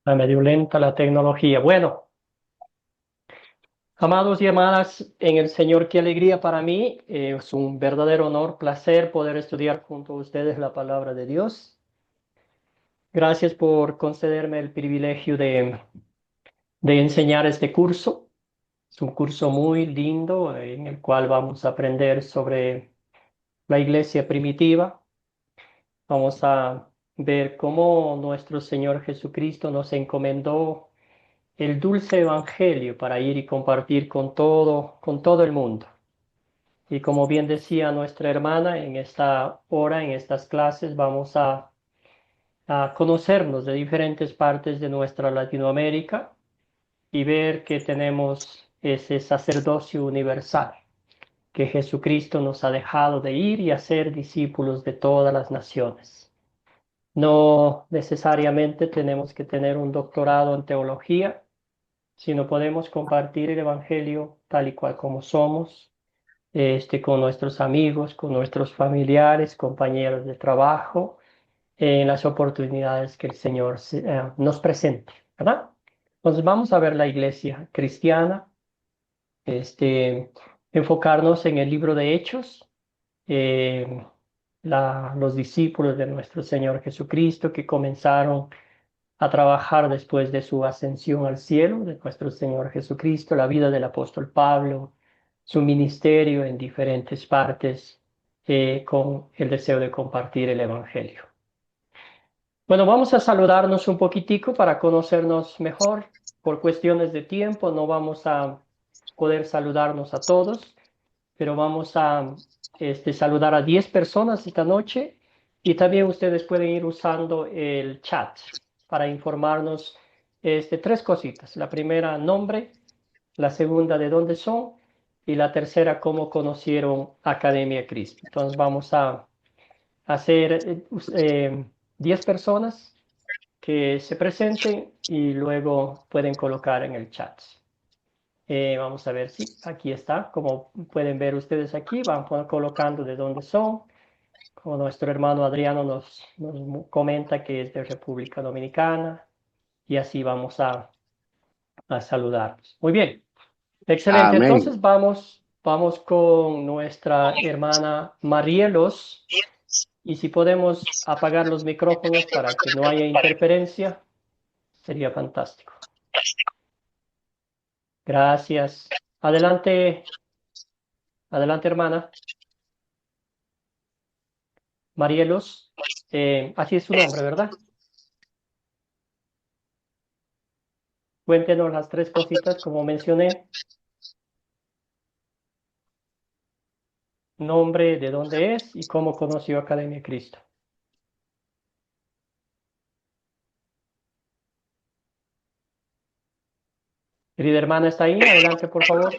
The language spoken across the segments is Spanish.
Está medio lenta la tecnología. Bueno, amados y hermanas, en el Señor, qué alegría para mí. Es un verdadero honor, placer poder estudiar junto a ustedes la palabra de Dios. Gracias por concederme el privilegio de enseñar este curso. Es un curso muy lindo en el cual vamos a aprender sobre la iglesia primitiva. Vamos a ver cómo nuestro Señor Jesucristo nos encomendó el dulce evangelio para ir y compartir con todo el mundo. Y como bien decía nuestra hermana, en esta hora, en estas clases, vamos a conocernos de diferentes partes de nuestra Latinoamérica y ver que tenemos ese sacerdocio universal, que Jesucristo nos ha dejado de ir y hacer discípulos de todas las naciones. No necesariamente tenemos que tener un doctorado en teología, sino podemos compartir el Evangelio tal y cual como somos, con nuestros amigos, con nuestros familiares, compañeros de trabajo, en las oportunidades que el Señor nos presente, ¿verdad? Entonces vamos a ver la iglesia cristiana, este, enfocarnos en el libro de Hechos, eh, los discípulos de nuestro Señor Jesucristo que comenzaron a trabajar después de su ascensión al cielo, de nuestro Señor Jesucristo, la vida del apóstol Pablo, su ministerio en diferentes partes, con el deseo de compartir el Evangelio. Bueno, vamos a saludarnos un poquitico para conocernos mejor. Por cuestiones de tiempo no vamos a poder saludarnos a todos, pero vamos a saludar a 10 personas esta noche y también ustedes pueden ir usando el chat para informarnos tres cositas. La primera, nombre; la segunda, de dónde son; y la tercera, cómo conocieron Academia Cristo. Entonces vamos a hacer 10 personas que se presenten y luego pueden colocar en el chat. Vamos a ver si aquí está. Como pueden ver ustedes aquí, van colocando de dónde son. Como nuestro hermano Adriano nos comenta que es de República Dominicana. Y así vamos a saludarlos. Muy bien. Excelente. Amén. Entonces vamos con nuestra hermana Marielos. Y si podemos apagar los micrófonos para que no haya interferencia, sería fantástico. Gracias. Adelante, adelante, hermana. Marielos, así es su nombre, ¿verdad? Cuéntenos las tres cositas, como mencioné: nombre, de dónde es y cómo conoció Academia Cristo. Querida hermana, ¿está ahí? Adelante, por favor.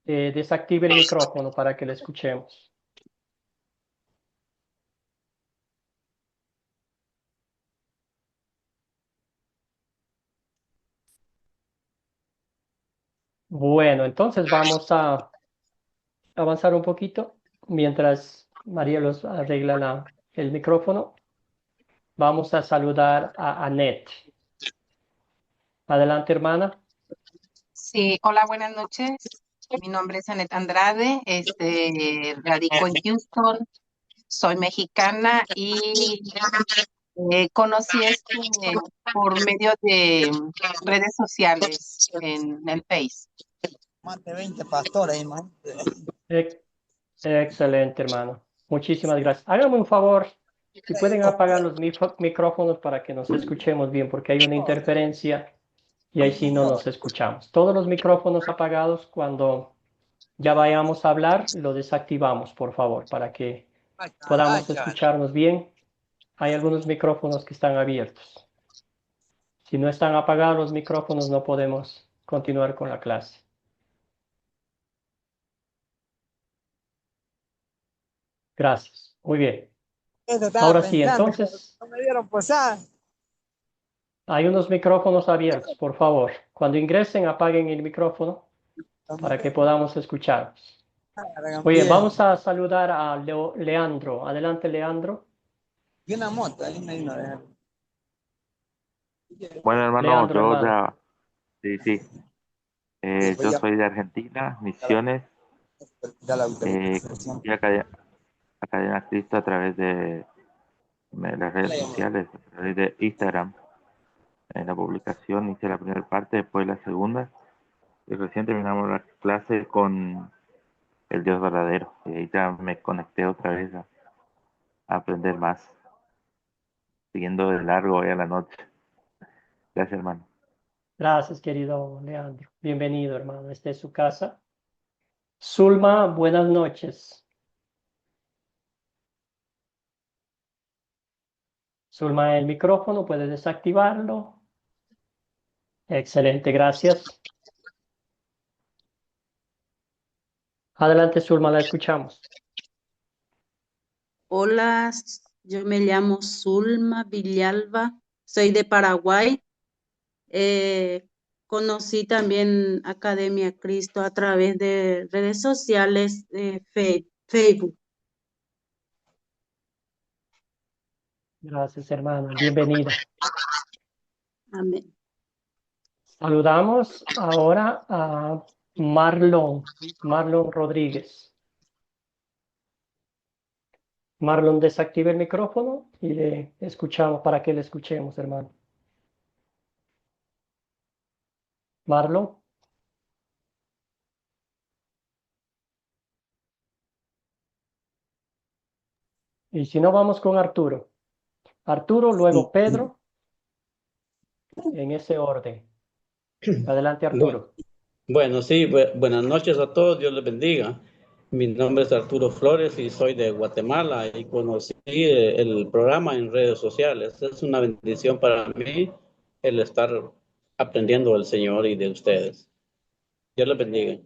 Desactive el micrófono para que le escuchemos. Bueno, entonces vamos a avanzar un poquito mientras Marielos arregla el micrófono. Vamos a saludar a Annette. Adelante, hermana. Sí, hola, buenas noches. Mi nombre es Anet Andrade, radico en Houston, soy mexicana y conocí por medio de redes sociales en el Face. Más de 20 pastores, hermano. Ex- Excelente, hermano. Muchísimas gracias. Háganme un favor, si pueden apagar los micrófonos para que nos escuchemos bien, porque hay una interferencia y ahí sí no nos escuchamos. Todos los micrófonos apagados. Cuando ya vayamos a hablar, lo desactivamos, por favor, para que podamos escucharnos bien. Hay algunos micrófonos que están abiertos. Si no están apagados los micrófonos, no podemos continuar con la clase. Gracias. Muy bien. Eso estaba Ahora sí, pensando, pero entonces, no me dieron posada. hay unos micrófonos abiertos, por favor. Cuando ingresen, apaguen el micrófono para que podamos escucharnos. Oye, vamos a saludar a Leandro. Adelante, Leandro. Y una moto, ahí me vino a dejar. Bueno, hermano, Leandro, hermano. Sí, sí, yo soy de Argentina, Misiones, Da la conocí a Cadena Cristo a través de las redes sociales, a través de Instagram. En la publicación hice la primera parte, después la segunda, y recién terminamos la clase con el Dios verdadero, y ahí ya me conecté otra vez a aprender más, siguiendo de largo hoy a la noche. Gracias, hermano. Gracias, querido Leandro. Bienvenido, hermano. Esta es su casa. Zulma, buenas noches. Zulma, el micrófono, puede desactivarlo. Excelente, gracias. Adelante, Zulma, la escuchamos. Hola, yo me llamo Zulma Villalba, soy de Paraguay. Eh, Conocí también Academia Cristo a través de redes sociales, Facebook. Gracias, hermana. Bienvenida. Amén. Saludamos ahora a Marlon Rodríguez. Marlon, desactive el micrófono y le escuchamos para que le escuchemos, hermano. Marlon. Y si no, vamos con Arturo. Arturo, luego Pedro, en ese orden. Adelante, Arturo. Bueno, sí, buenas noches a todos, Dios les bendiga. Mi nombre es Arturo Flores y soy de Guatemala y conocí el programa en redes sociales. Es una bendición para mí el estar aprendiendo del Señor y de ustedes. Dios les bendiga.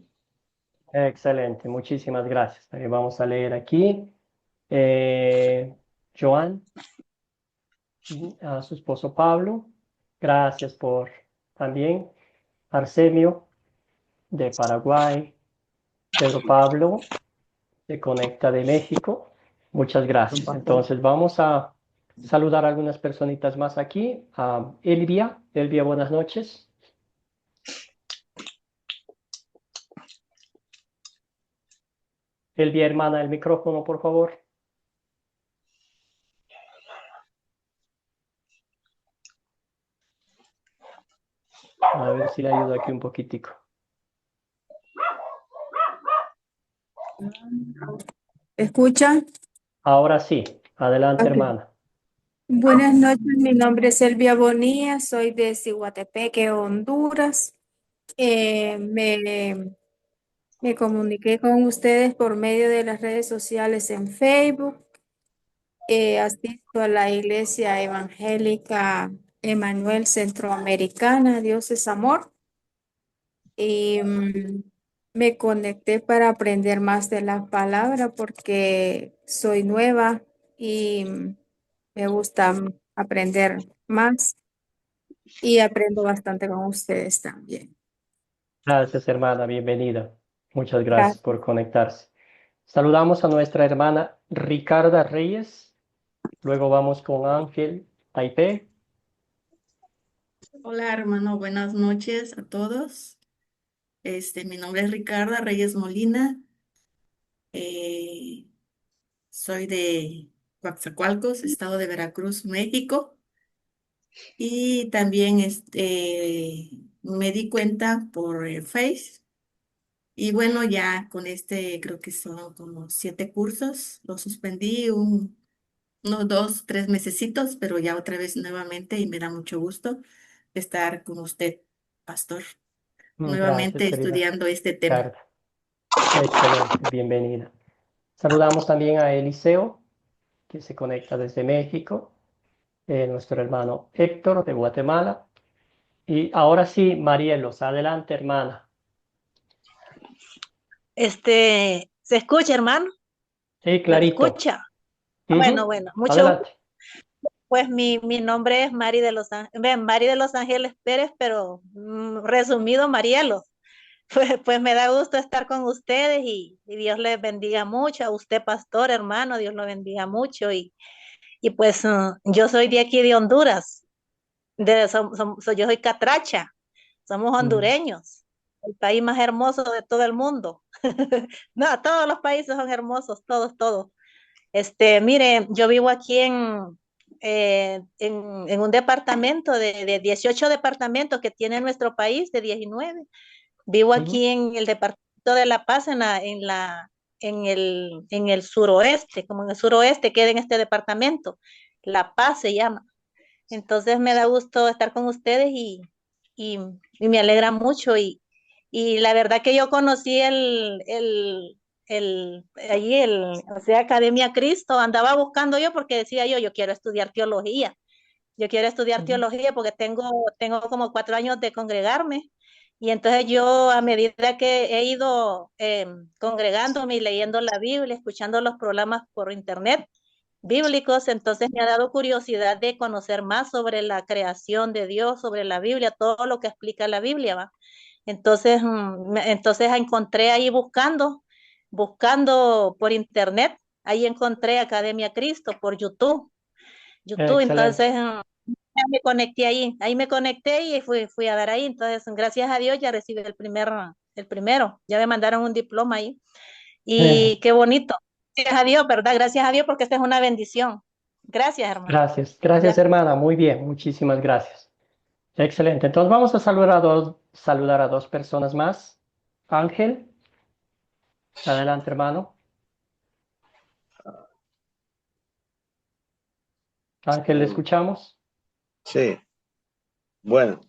Excelente, muchísimas gracias. También vamos a leer aquí. Joan, a su esposo Pablo, gracias por también. Arsemio, de Paraguay. Pedro Pablo, se conecta de México. Muchas gracias. Entonces vamos a saludar a algunas personitas más aquí. A Elvia. Elvia, buenas noches. Elvia, hermana, el micrófono, por favor. A ver si le ayudo aquí un poquitico. ¿Escucha? Ahora sí. Adelante, Ok. hermana. Buenas noches, mi nombre es Elvia Bonilla, soy de Ciguatepeque, Honduras. Me comuniqué con ustedes por medio de las redes sociales en Facebook. Asisto a la Iglesia Evangélica Emanuel Centroamericana, Dios es Amor. Y me conecté para aprender más de la palabra porque soy nueva y me gusta aprender más y aprendo bastante con ustedes también. Gracias, hermana. Bienvenida. Muchas gracias Gracias. por conectarse. Saludamos a nuestra hermana Ricarda Reyes. Luego vamos con Ángel Taipei. Hola, hermano, buenas noches a todos. Mi nombre es Ricarda Reyes Molina. eh, Soy de Coatzacoalcos, estado de Veracruz, México. Y también me di cuenta por Face. Y bueno, ya con creo que son como 7 cursos. Lo suspendí unos 2, 3 mesecitos, pero ya otra vez nuevamente y me da mucho gusto estar con usted, pastor, Gracias, nuevamente querida estudiando este tema. Ricarda. Excelente, bienvenida. Saludamos también a Eliseo, que se conecta desde México, nuestro hermano Héctor de Guatemala. Y ahora sí, Marielos, adelante, hermana. ¿Se escucha, hermano? Sí, ¿Me clarito. escucha? Ujú. Bueno, mucho gusto. Adelante. Pues mi nombre es Mari de Los Ángeles Pérez, pero resumido Marielos. Pues me da gusto estar con ustedes y Dios les bendiga mucho. A usted, pastor, hermano, Dios lo bendiga mucho. Y pues yo soy de aquí de Honduras, yo soy catracha, somos Mm. hondureños, el país más hermoso de todo el mundo. No, todos los países son hermosos, todos, todos. Mire, yo vivo aquí en un departamento de 18 departamentos que tiene nuestro país, de 19. Vivo Ujú. aquí en el departamento de La Paz, en el suroeste, como en el suroeste queda en este departamento. La Paz se llama. Entonces me da gusto estar con ustedes y, y me alegra mucho. Y la verdad que yo conocí o sea, Academia Cristo, andaba buscando yo porque decía yo quiero estudiar teología. Yo quiero estudiar Ujú. teología porque tengo como 4 años de congregarme. Y entonces yo, a medida que he ido congregándome y leyendo la Biblia, escuchando los programas por internet bíblicos, entonces me ha dado curiosidad de conocer más sobre la creación de Dios, sobre la Biblia, todo lo que explica la Biblia, ¿va? Entonces encontré ahí buscando por internet, ahí encontré Academia Cristo por YouTube, Excelente. entonces ya me conecté ahí me conecté y fui a dar ahí. Entonces, gracias a Dios ya recibí el primero, ya me mandaron un diploma ahí. Eh, Y qué bonito. Gracias a Dios, ¿verdad? Gracias a Dios porque esta es una bendición. Gracias, hermano. Gracias, gracias Ya. hermana, muy bien, muchísimas gracias. Excelente, entonces vamos a saludar a dos personas más. Ángel, adelante hermano. Ángel, le escuchamos. Sí, bueno,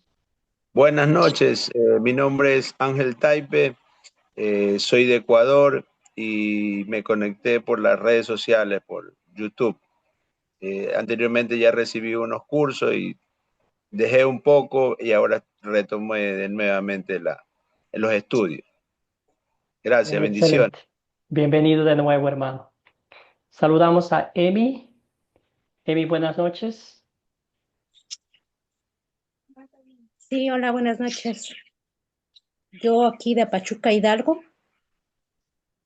buenas noches. Mi nombre es Ángel Taipe, soy de Ecuador y me conecté por las redes sociales, por YouTube. Anteriormente ya recibí unos cursos y dejé un poco y ahora retomé nuevamente los estudios. Gracias, bendiciones. Excelente. Bienvenido de nuevo, hermano. Saludamos a Emi. Emi, buenas noches. Sí, hola, buenas noches. Yo aquí de Pachuca, Hidalgo.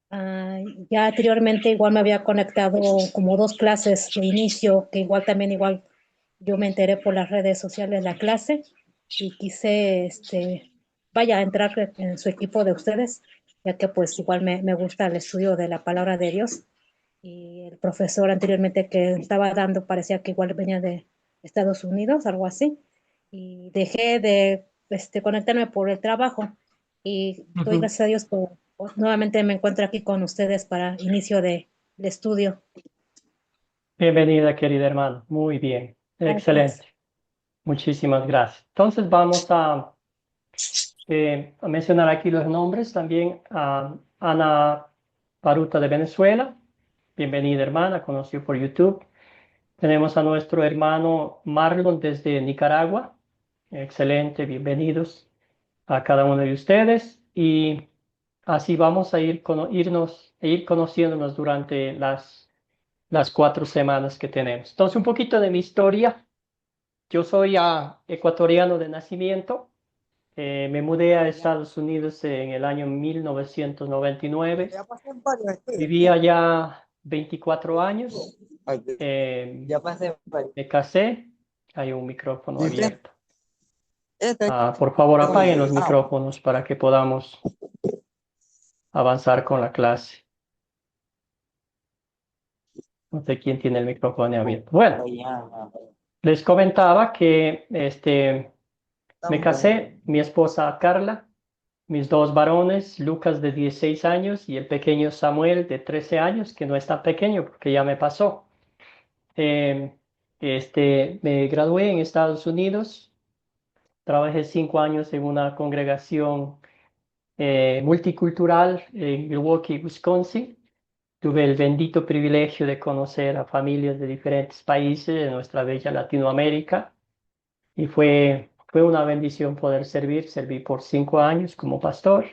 Ah, ya anteriormente igual me había conectado como 2 clases de inicio, que igual yo me enteré por las redes sociales de la clase y quise, entrar en su equipo de ustedes, ya que pues igual me gusta el estudio de la palabra de Dios. Y el profesor anteriormente que estaba dando parecía que igual venía de Estados Unidos, algo así. Y dejé de conectarme por el trabajo y doy Ujú. gracias a Dios por nuevamente me encuentro aquí con ustedes para inicio de estudio. Bienvenida, querida hermana. Muy bien. Gracias. Excelente. Muchísimas gracias. Entonces vamos a mencionar aquí los nombres también a Ana Paruta de Venezuela. Bienvenida, hermana, conocido por YouTube. Tenemos a nuestro hermano Marlon desde Nicaragua. Excelente, bienvenidos a cada uno de ustedes. Y así vamos a ir conociéndonos durante las 4 semanas que tenemos. Entonces, un poquito de mi historia. Yo soy ecuatoriano de nacimiento. Me mudé a Estados Unidos en el año 1999. Ya pasé en varios estudios. Viví allá 24 años. Ya pasé en varios. Me casé. Hay un micrófono ¿Viste? abierto. Este Por favor, es apaguen los un... micrófonos para que podamos avanzar con la clase. No sé quién tiene el micrófono abierto. Bueno, les comentaba que me casé, mi esposa Carla, mis 2 varones, Lucas de 16 años y el pequeño Samuel de 13 años, que no es tan pequeño porque ya me pasó. Eh, Me gradué en Estados Unidos, trabajé 5 años en una congregación multicultural en Milwaukee, Wisconsin. Tuve el bendito privilegio de conocer a familias de diferentes países de nuestra bella Latinoamérica y fue una bendición poder servir. Serví por 5 años como pastor.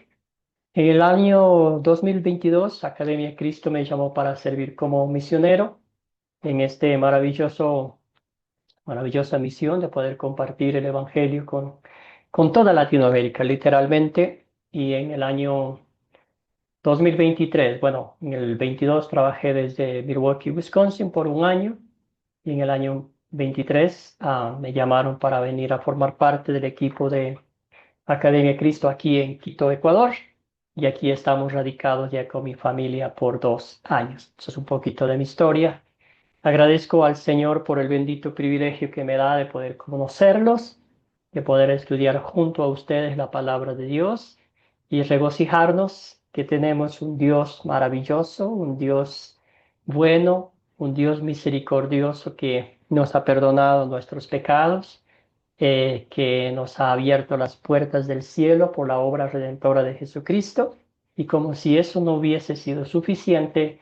En el año 2022, Academia Cristo me llamó para servir como misionero en este maravillosa misión de poder compartir el Evangelio con toda Latinoamérica, literalmente. y en el año 2023, bueno, en el 22 trabajé desde Milwaukee, Wisconsin por un año y en el año 23 me llamaron para venir a formar parte del equipo de Academia Cristo aquí en Quito, Ecuador. Y aquí estamos radicados ya con mi familia por 2 años. Eso es un poquito de mi historia. Agradezco al Señor por el bendito privilegio que me da de poder conocerlos, de poder estudiar junto a ustedes la palabra de Dios y regocijarnos que tenemos un Dios maravilloso, un Dios bueno, un Dios misericordioso que nos ha perdonado nuestros pecados, que nos ha abierto las puertas del cielo por la obra redentora de Jesucristo. Y como si eso no hubiese sido suficiente,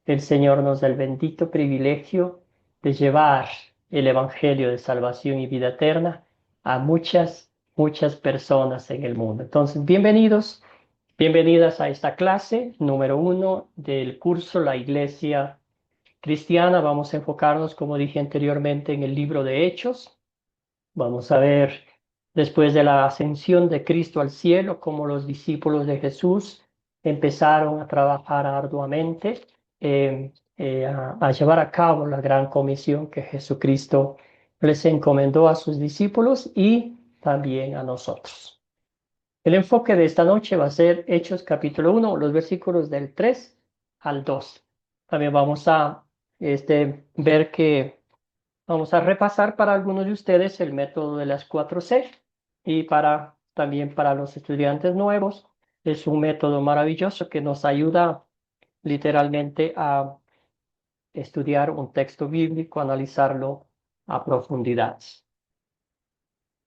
el Señor nos da el bendito privilegio de llevar el Evangelio de salvación y vida eterna a muchas, muchas personas en el mundo. Entonces, bienvenidos, bienvenidas a esta clase número 1 del curso La Iglesia Cristiana. Vamos a enfocarnos, como dije anteriormente, en el libro de Hechos. Vamos a ver, después de la ascensión de Cristo al cielo, cómo los discípulos de Jesús empezaron a trabajar arduamente a llevar a cabo la gran comisión que Jesucristo les encomendó a sus discípulos y también a nosotros. El enfoque de esta noche va a ser Hechos capítulo 1, los versículos del 3 al 2. También vamos a ver que vamos a repasar para algunos de ustedes el método de las 4C y también para los estudiantes nuevos es un método maravilloso que nos ayuda literalmente a estudiar un texto bíblico, analizarlo a profundidad.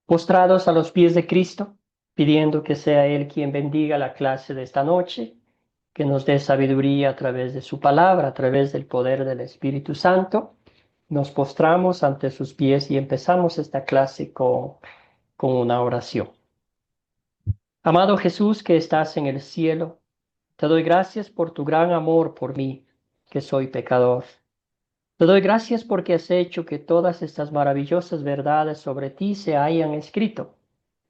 Postrados a los pies de Cristo, pidiendo que sea Él quien bendiga la clase de esta noche, que nos dé sabiduría a través de su palabra, a través del poder del Espíritu Santo. Nos postramos ante sus pies y empezamos esta clase con una oración. Amado Jesús que estás en el cielo, te doy gracias por tu gran amor por mí, que soy pecador. Te doy gracias porque has hecho que todas estas maravillosas verdades sobre ti se hayan escrito,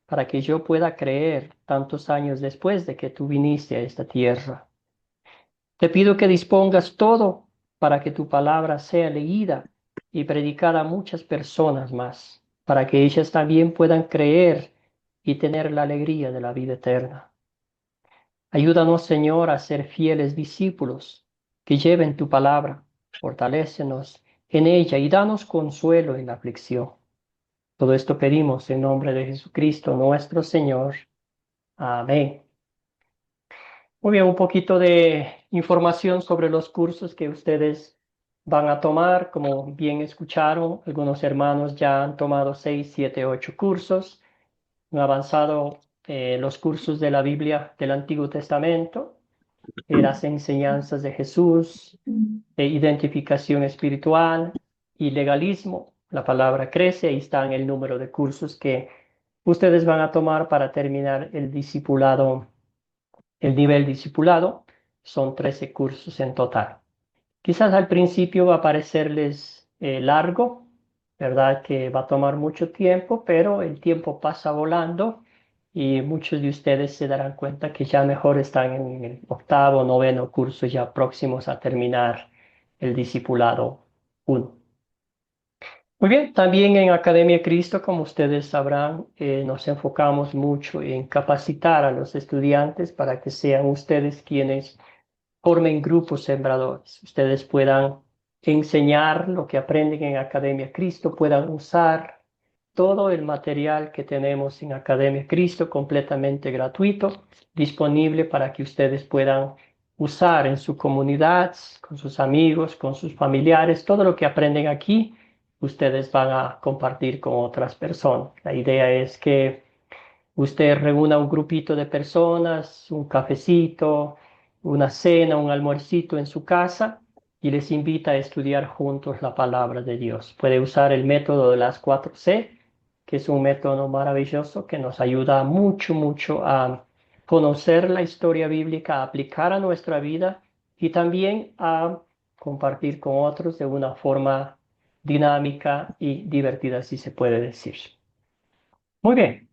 para que yo pueda creer tantos años después de que tú viniste a esta tierra. Te pido que dispongas todo para que tu palabra sea leída y predicada a muchas personas más, para que ellas también puedan creer y tener la alegría de la vida eterna. Ayúdanos, Señor, a ser fieles discípulos que lleven tu palabra. Fortalécenos en ella y danos consuelo en la aflicción. Todo esto pedimos en nombre de Jesucristo, nuestro Señor. Amén. Muy bien, un poquito de información sobre los cursos que ustedes van a tomar. Como bien escucharon, algunos hermanos ya han tomado 6, 7, 8 cursos. Han avanzado los cursos de la Biblia del Antiguo Testamento, las enseñanzas de Jesús, identificación espiritual y legalismo. La palabra crece, ahí está en el número de cursos que ustedes van a tomar para terminar el discipulado. El nivel discipulado son 13 cursos en total. Quizás al principio va a parecerles largo, ¿verdad? Que va a tomar mucho tiempo, pero el tiempo pasa volando y muchos de ustedes se darán cuenta que ya mejor están en el 8º, 9º curso, ya próximos a terminar el discipulado 1. Muy bien, también en Academia Cristo, como ustedes sabrán, nos enfocamos mucho en capacitar a los estudiantes para que sean ustedes quienes formen grupos sembradores. Ustedes puedan enseñar lo que aprenden en Academia Cristo, puedan usar todo el material que tenemos en Academia Cristo completamente gratuito, disponible para que ustedes puedan usar en su comunidad, con sus amigos, con sus familiares. Todo lo que aprenden aquí, ustedes van a compartir con otras personas. La idea es que usted reúna un grupito de personas, un cafecito, una cena, un almuercito en su casa y les invita a estudiar juntos la palabra de Dios. Puede usar el método de las 4C, que es un método maravilloso que nos ayuda mucho, mucho a conocer la historia bíblica, a aplicar a nuestra vida y también a compartir con otros de una forma dinámica y divertida, si se puede decir. Muy bien.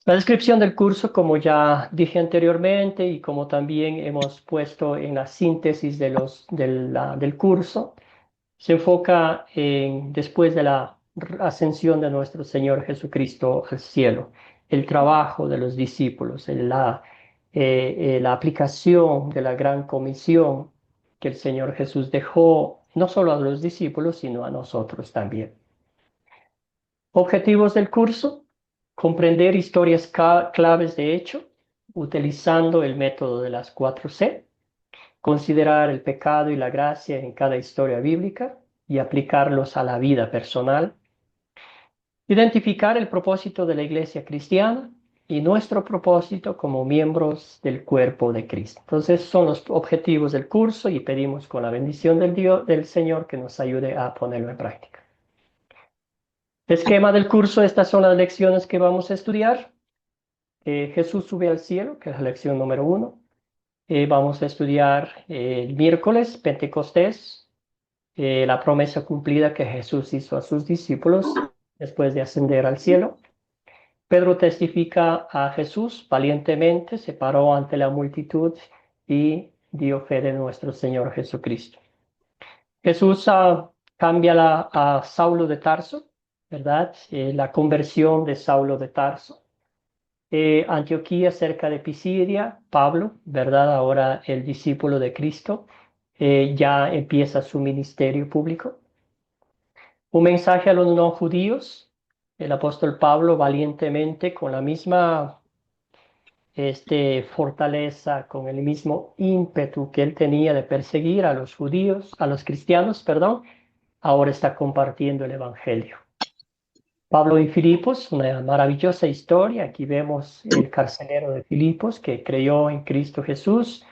La descripción del curso, como ya dije anteriormente y como también hemos puesto en la síntesis del curso, se enfoca en, después de la ascensión de nuestro Señor Jesucristo al cielo, el trabajo de los discípulos, la aplicación de la gran comisión que el Señor Jesús dejó no solo a los discípulos, sino a nosotros también. Objetivos del curso: comprender historias claves de hecho, utilizando el método de las 4C, considerar el pecado y la gracia en cada historia bíblica y aplicarlos a la vida personal, identificar el propósito de la Iglesia cristiana y nuestro propósito como miembros del cuerpo de Cristo. Entonces son los objetivos del curso y pedimos con la bendición del Señor que nos ayude a ponerlo en práctica. Esquema del curso: estas son las lecciones que vamos a estudiar. Jesús sube al cielo, que es la lección número 1. Vamos a estudiar el miércoles, Pentecostés, la promesa cumplida que Jesús hizo a sus discípulos después de ascender al cielo. Pedro testifica a Jesús valientemente, se paró ante la multitud y dio fe de nuestro Señor Jesucristo. Jesús cambia a Saulo de Tarso, ¿verdad? La conversión de Saulo de Tarso. Antioquía, cerca de Pisidia, Pablo, ¿verdad? Ahora el discípulo de Cristo, ya empieza su ministerio público. Un mensaje a los no judíos: el apóstol Pablo valientemente, con la misma fortaleza, con el mismo ímpetu que él tenía de perseguir a los judíos, a los cristianos, perdón, ahora está compartiendo el evangelio. Pablo y Filipos, una maravillosa historia. Aquí vemos el carcelero de Filipos que creyó en Cristo Jesús,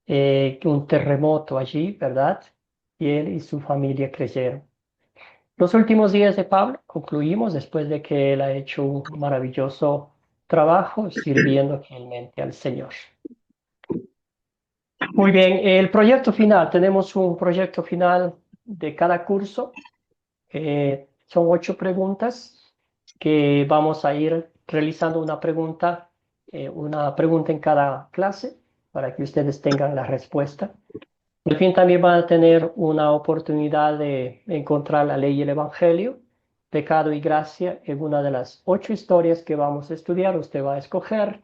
un terremoto allí, ¿verdad? Y él y su familia creyeron. Los últimos días de Pablo concluimos después de que él ha hecho un maravilloso trabajo sirviendo fielmente al Señor. Muy bien, el proyecto final. Tenemos un proyecto final de cada curso. Son 8 preguntas que vamos a ir realizando una pregunta en cada clase para que ustedes tengan la respuesta. Al fin también van a tener una oportunidad de encontrar la ley y el evangelio, pecado y gracia, en una de las 8 historias que vamos a estudiar. Usted va a escoger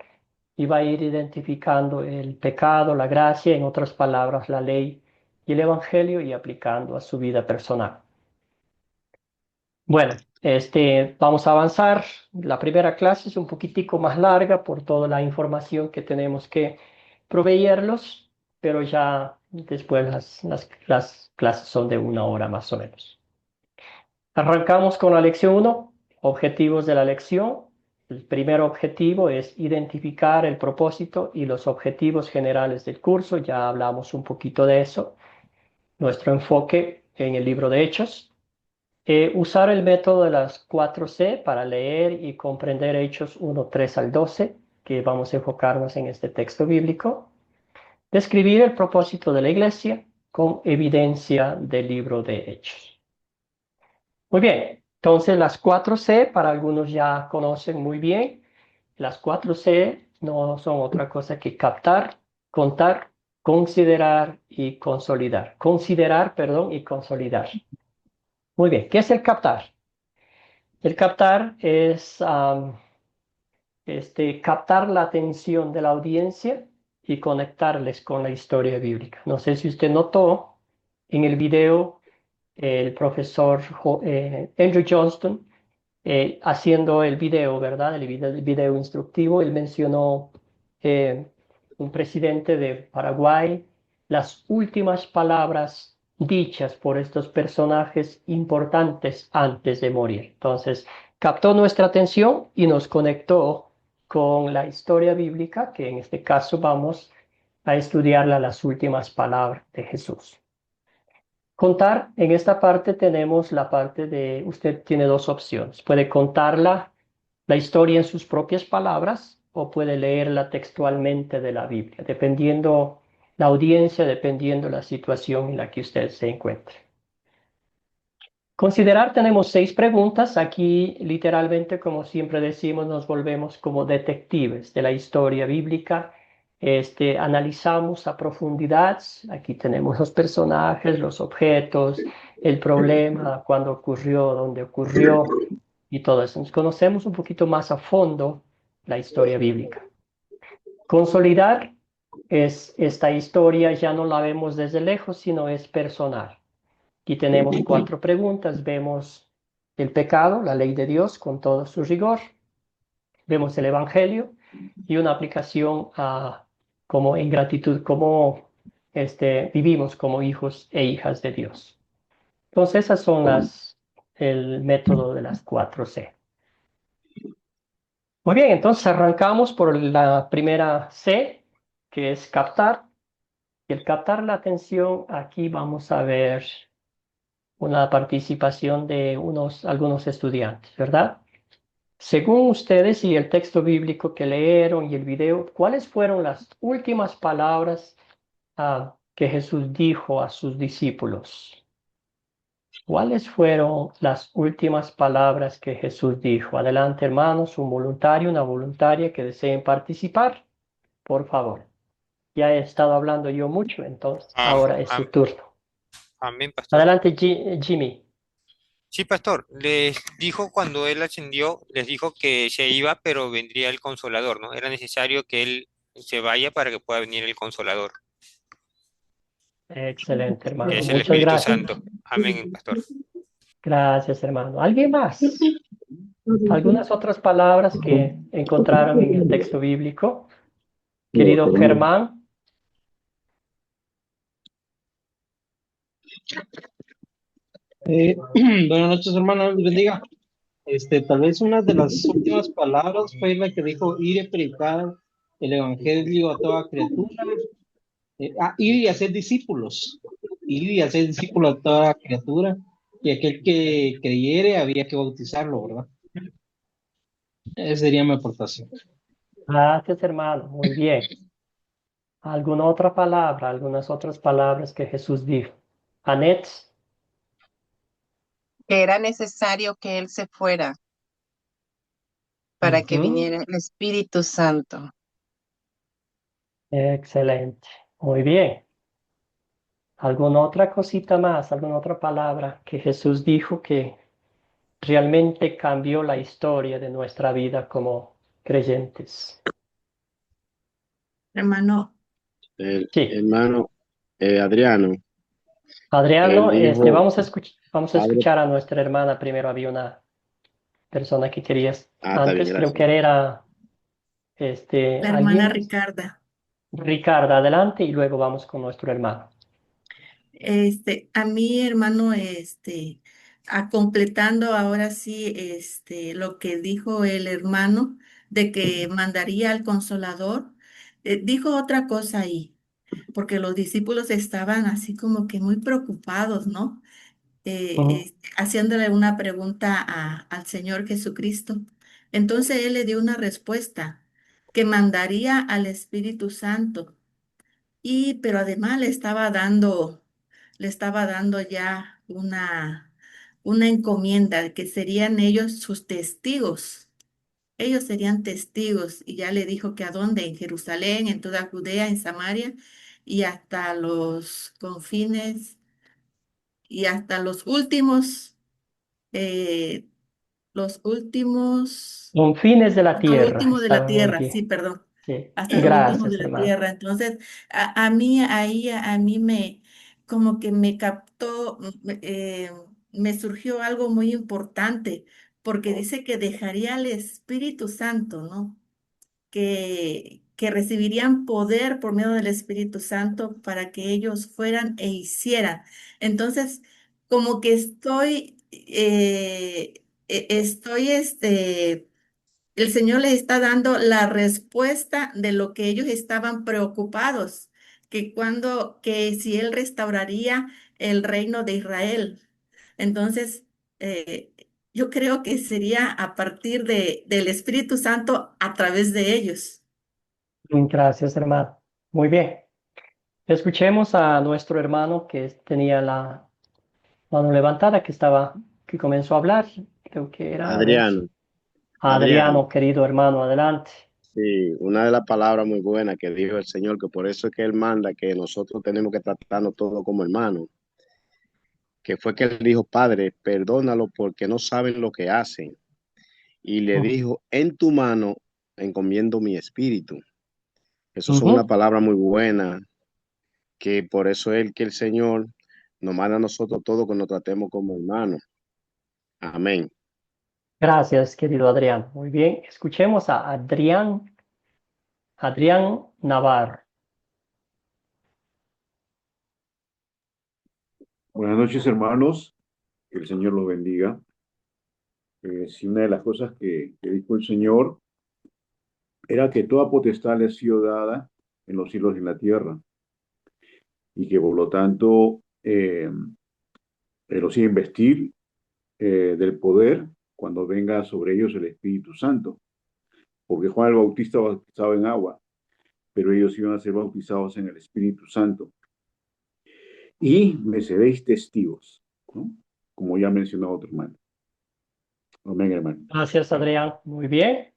y va a ir identificando el pecado, la gracia, en otras palabras, la ley y el evangelio, y aplicando a su vida personal. Bueno, vamos a avanzar. La primera clase es un poquitico más larga por toda la información que tenemos que proveerlos, pero ya después las clases son de 1 hora más o menos. Arrancamos con la lección 1, objetivos de la lección. El primer objetivo es identificar el propósito y los objetivos generales del curso. Ya hablamos un poquito de eso. Nuestro enfoque en el libro de Hechos. Usar el método de las 4C para leer y comprender Hechos 1, 3 al 12, que vamos a enfocarnos en este texto bíblico. Describir el propósito de la iglesia con evidencia del libro de Hechos. Muy bien, entonces las 4C, para algunos ya conocen muy bien. Las 4C no son otra cosa que captar, contar, considerar y consolidar. Considerar, perdón, y consolidar. Muy bien, ¿qué es el captar? El captar es captar la atención de la audiencia y conectarles con la historia bíblica. No sé si usted notó en el video el profesor Andrew Johnston haciendo el video, ¿verdad? El video instructivo. Él mencionó un presidente de Paraguay, las últimas palabras dichas por estos personajes importantes antes de morir. Entonces, captó nuestra atención y nos conectó con la historia bíblica, que en este caso vamos a estudiarla, las últimas palabras de Jesús. Contar, en esta parte tenemos la parte de, usted tiene 2 opciones. Puede contarla, la historia en sus propias palabras, o puede leerla textualmente de la Biblia, dependiendo la audiencia, dependiendo la situación en la que usted se encuentre. Considerar, tenemos 6 preguntas. Aquí, literalmente, como siempre decimos, nos volvemos como detectives de la historia bíblica. Analizamos a profundidad. Aquí tenemos los personajes, los objetos, el problema, cuándo ocurrió, dónde ocurrió y todo eso. Nos conocemos un poquito más a fondo la historia bíblica. Consolidar es esta historia, ya no la vemos desde lejos, sino es personal. Aquí tenemos 4 preguntas. Vemos el pecado, la ley de Dios con todo su rigor. Vemos el Evangelio y una aplicación a cómo en gratitud, cómo vivimos como hijos e hijas de Dios. Entonces esas son el método de las 4C. Muy bien, entonces arrancamos por la primera C, que es captar. Y el captar la atención, aquí vamos a ver una participación de algunos estudiantes, ¿verdad? Según ustedes y el texto bíblico que leyeron y el video, ¿cuáles fueron las últimas palabras que Jesús dijo a sus discípulos? ¿Cuáles fueron las últimas palabras que Jesús dijo? Adelante, hermanos, un voluntario, una voluntaria que deseen participar, por favor. Ya he estado hablando yo mucho, entonces ahora es su turno. Amén, pastor. Adelante, Jimmy. Sí, pastor, les dijo cuando él ascendió, les dijo que se iba, pero vendría el Consolador, ¿no? Era necesario que él se vaya para que pueda venir el Consolador, Excelente, hermano. que es el Muchas Espíritu gracias. Santo. Amén, pastor. Gracias, hermano. ¿Alguien más? ¿Algunas otras palabras que encontraron en el texto bíblico? Querido Germán. Buenas noches, hermano, Dios bendiga. Tal vez una de las últimas palabras fue la que dijo: ir y predicar el evangelio a toda criatura, ir y hacer discípulos, ir y hacer discípulos a toda criatura, y aquel que creyere había que bautizarlo, ¿verdad? Esa sería mi aportación. Gracias, hermano. Muy bien. ¿Alguna otra palabra, algunas otras palabras que Jesús dijo? Anet. Que era necesario que él se fuera para que viniera el Espíritu Santo. Excelente. Muy bien. ¿Alguna otra cosita más, alguna otra palabra que Jesús dijo que realmente cambió la historia de nuestra vida como creyentes? Hermano. Sí. Hermano Adriano. Adriano, Él dijo- vamos a escuchar a nuestra hermana primero. Había una persona que querías está bien, antes, creo gracias. que era La hermana ¿alguien? Ricarda. Ricarda, adelante y luego vamos con nuestro hermano. A mí, hermano, completando ahora sí, lo que dijo el hermano de que mandaría al Consolador, dijo otra cosa ahí, porque los discípulos estaban así como que muy preocupados, ¿no? Haciéndole una pregunta al Señor Jesucristo. Entonces él le dio una respuesta, que mandaría al Espíritu Santo. Pero además le estaba dando ya una encomienda, que serían ellos sus testigos. Ellos serían testigos, y ya le dijo que a dónde: en Jerusalén, en toda Judea, en Samaria, y hasta los confines, y hasta eh, los últimos, Confines de la hasta lo tierra, último de la estaba muy tierra, sí, bien. perdón. Sí. Hasta lo último de Gracias, la hermano. tierra. Entonces, a mí ahí, a mí como que me captó, me surgió algo muy importante, porque dice que dejaría al Espíritu Santo, ¿no? Que recibirían poder por medio del Espíritu Santo para que ellos fueran e hicieran. Entonces, como que el Señor les está dando la respuesta de lo que ellos estaban preocupados, que si Él restauraría el reino de Israel. Entonces, eh, yo creo que sería a partir del Espíritu Santo a través de ellos. Gracias, hermano. Muy bien. Escuchemos a nuestro hermano que tenía la mano levantada, que estaba que comenzó a hablar. Creo que era, a ver. Adriano. Adriano, querido hermano, adelante. Sí, una de las palabras muy buenas que dijo el Señor, que por eso es que Él manda que nosotros tenemos que tratarnos todos como hermanos, que fue que Él dijo, Padre, perdónalo porque no saben lo que hacen. Y le dijo, en tu mano encomiendo mi espíritu. Eso es una palabra muy buena, que por eso es que el Señor nos manda a nosotros todos que nos tratemos como hermanos. Amén. Gracias, querido Adrián. Muy bien, escuchemos a Adrián Navarro. Buenas noches, hermanos. Que el Señor los bendiga. Sí, una de las cosas que dijo el Señor era que toda potestad le ha sido dada en los cielos y en la tierra, y que por lo tanto los iba a investir del poder cuando venga sobre ellos el Espíritu Santo. Porque Juan el Bautista bautizaba en agua, pero ellos iban a ser bautizados en el Espíritu Santo. Y me seréis testigos, ¿no? Como ya mencionó otro hermano. Amén, hermano. Gracias, Adrián. Muy bien.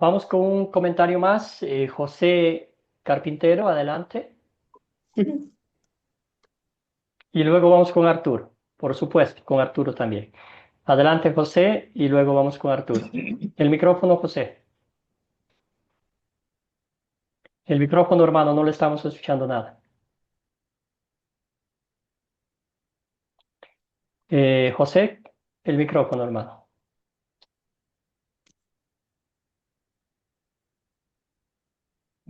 Vamos con un comentario más. José Carpintero, adelante. Y luego vamos con Arturo, por supuesto, con Arturo también. Adelante, José, y luego vamos con Arturo. El micrófono, José. El micrófono, hermano, no le estamos escuchando nada. José, el micrófono, hermano.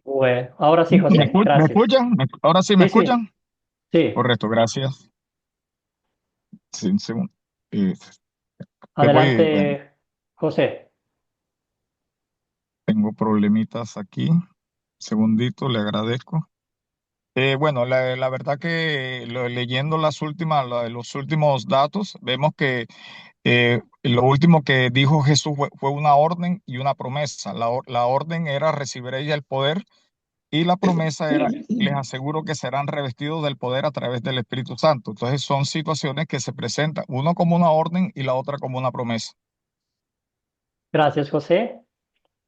Bueno, ahora sí, José. ¿Me Gracias. escuchan? ¿Ahora sí me escuchan? Sí. Correcto, gracias. Sí, un segundo. Adelante, José. Tengo problemitas aquí. Segundito, le agradezco. Bueno, la verdad que leyendo los últimos datos, vemos que lo último que dijo Jesús fue una orden y una promesa. La orden era recibiréis el poder y la promesa era, les aseguro que serán revestidos del poder a través del Espíritu Santo. Entonces son situaciones que se presentan, uno como una orden y la otra como una promesa. Gracias, José.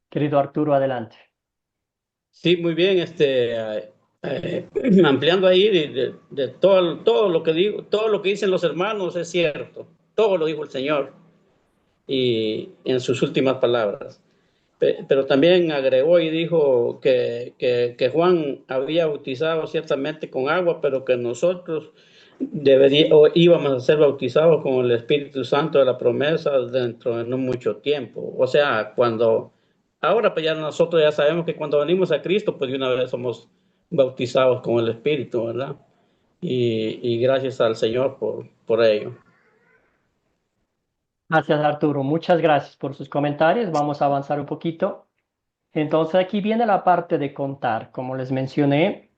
Querido Arturo, adelante. Sí, muy bien, ampliando ahí de todo lo que digo, todo lo que dicen los hermanos es cierto, todo lo dijo el Señor y en sus últimas palabras. Pero también agregó y dijo que Juan había bautizado ciertamente con agua, pero que nosotros íbamos a ser bautizados con el Espíritu Santo de la promesa dentro de no mucho tiempo. O sea, ahora pues ya nosotros ya sabemos que cuando venimos a Cristo, pues de una vez somos bautizados con el Espíritu, ¿verdad? Y gracias al Señor por ello. Gracias, Arturo. Muchas gracias por sus comentarios. Vamos a avanzar un poquito. Entonces, aquí viene la parte de contar. Como les mencioné,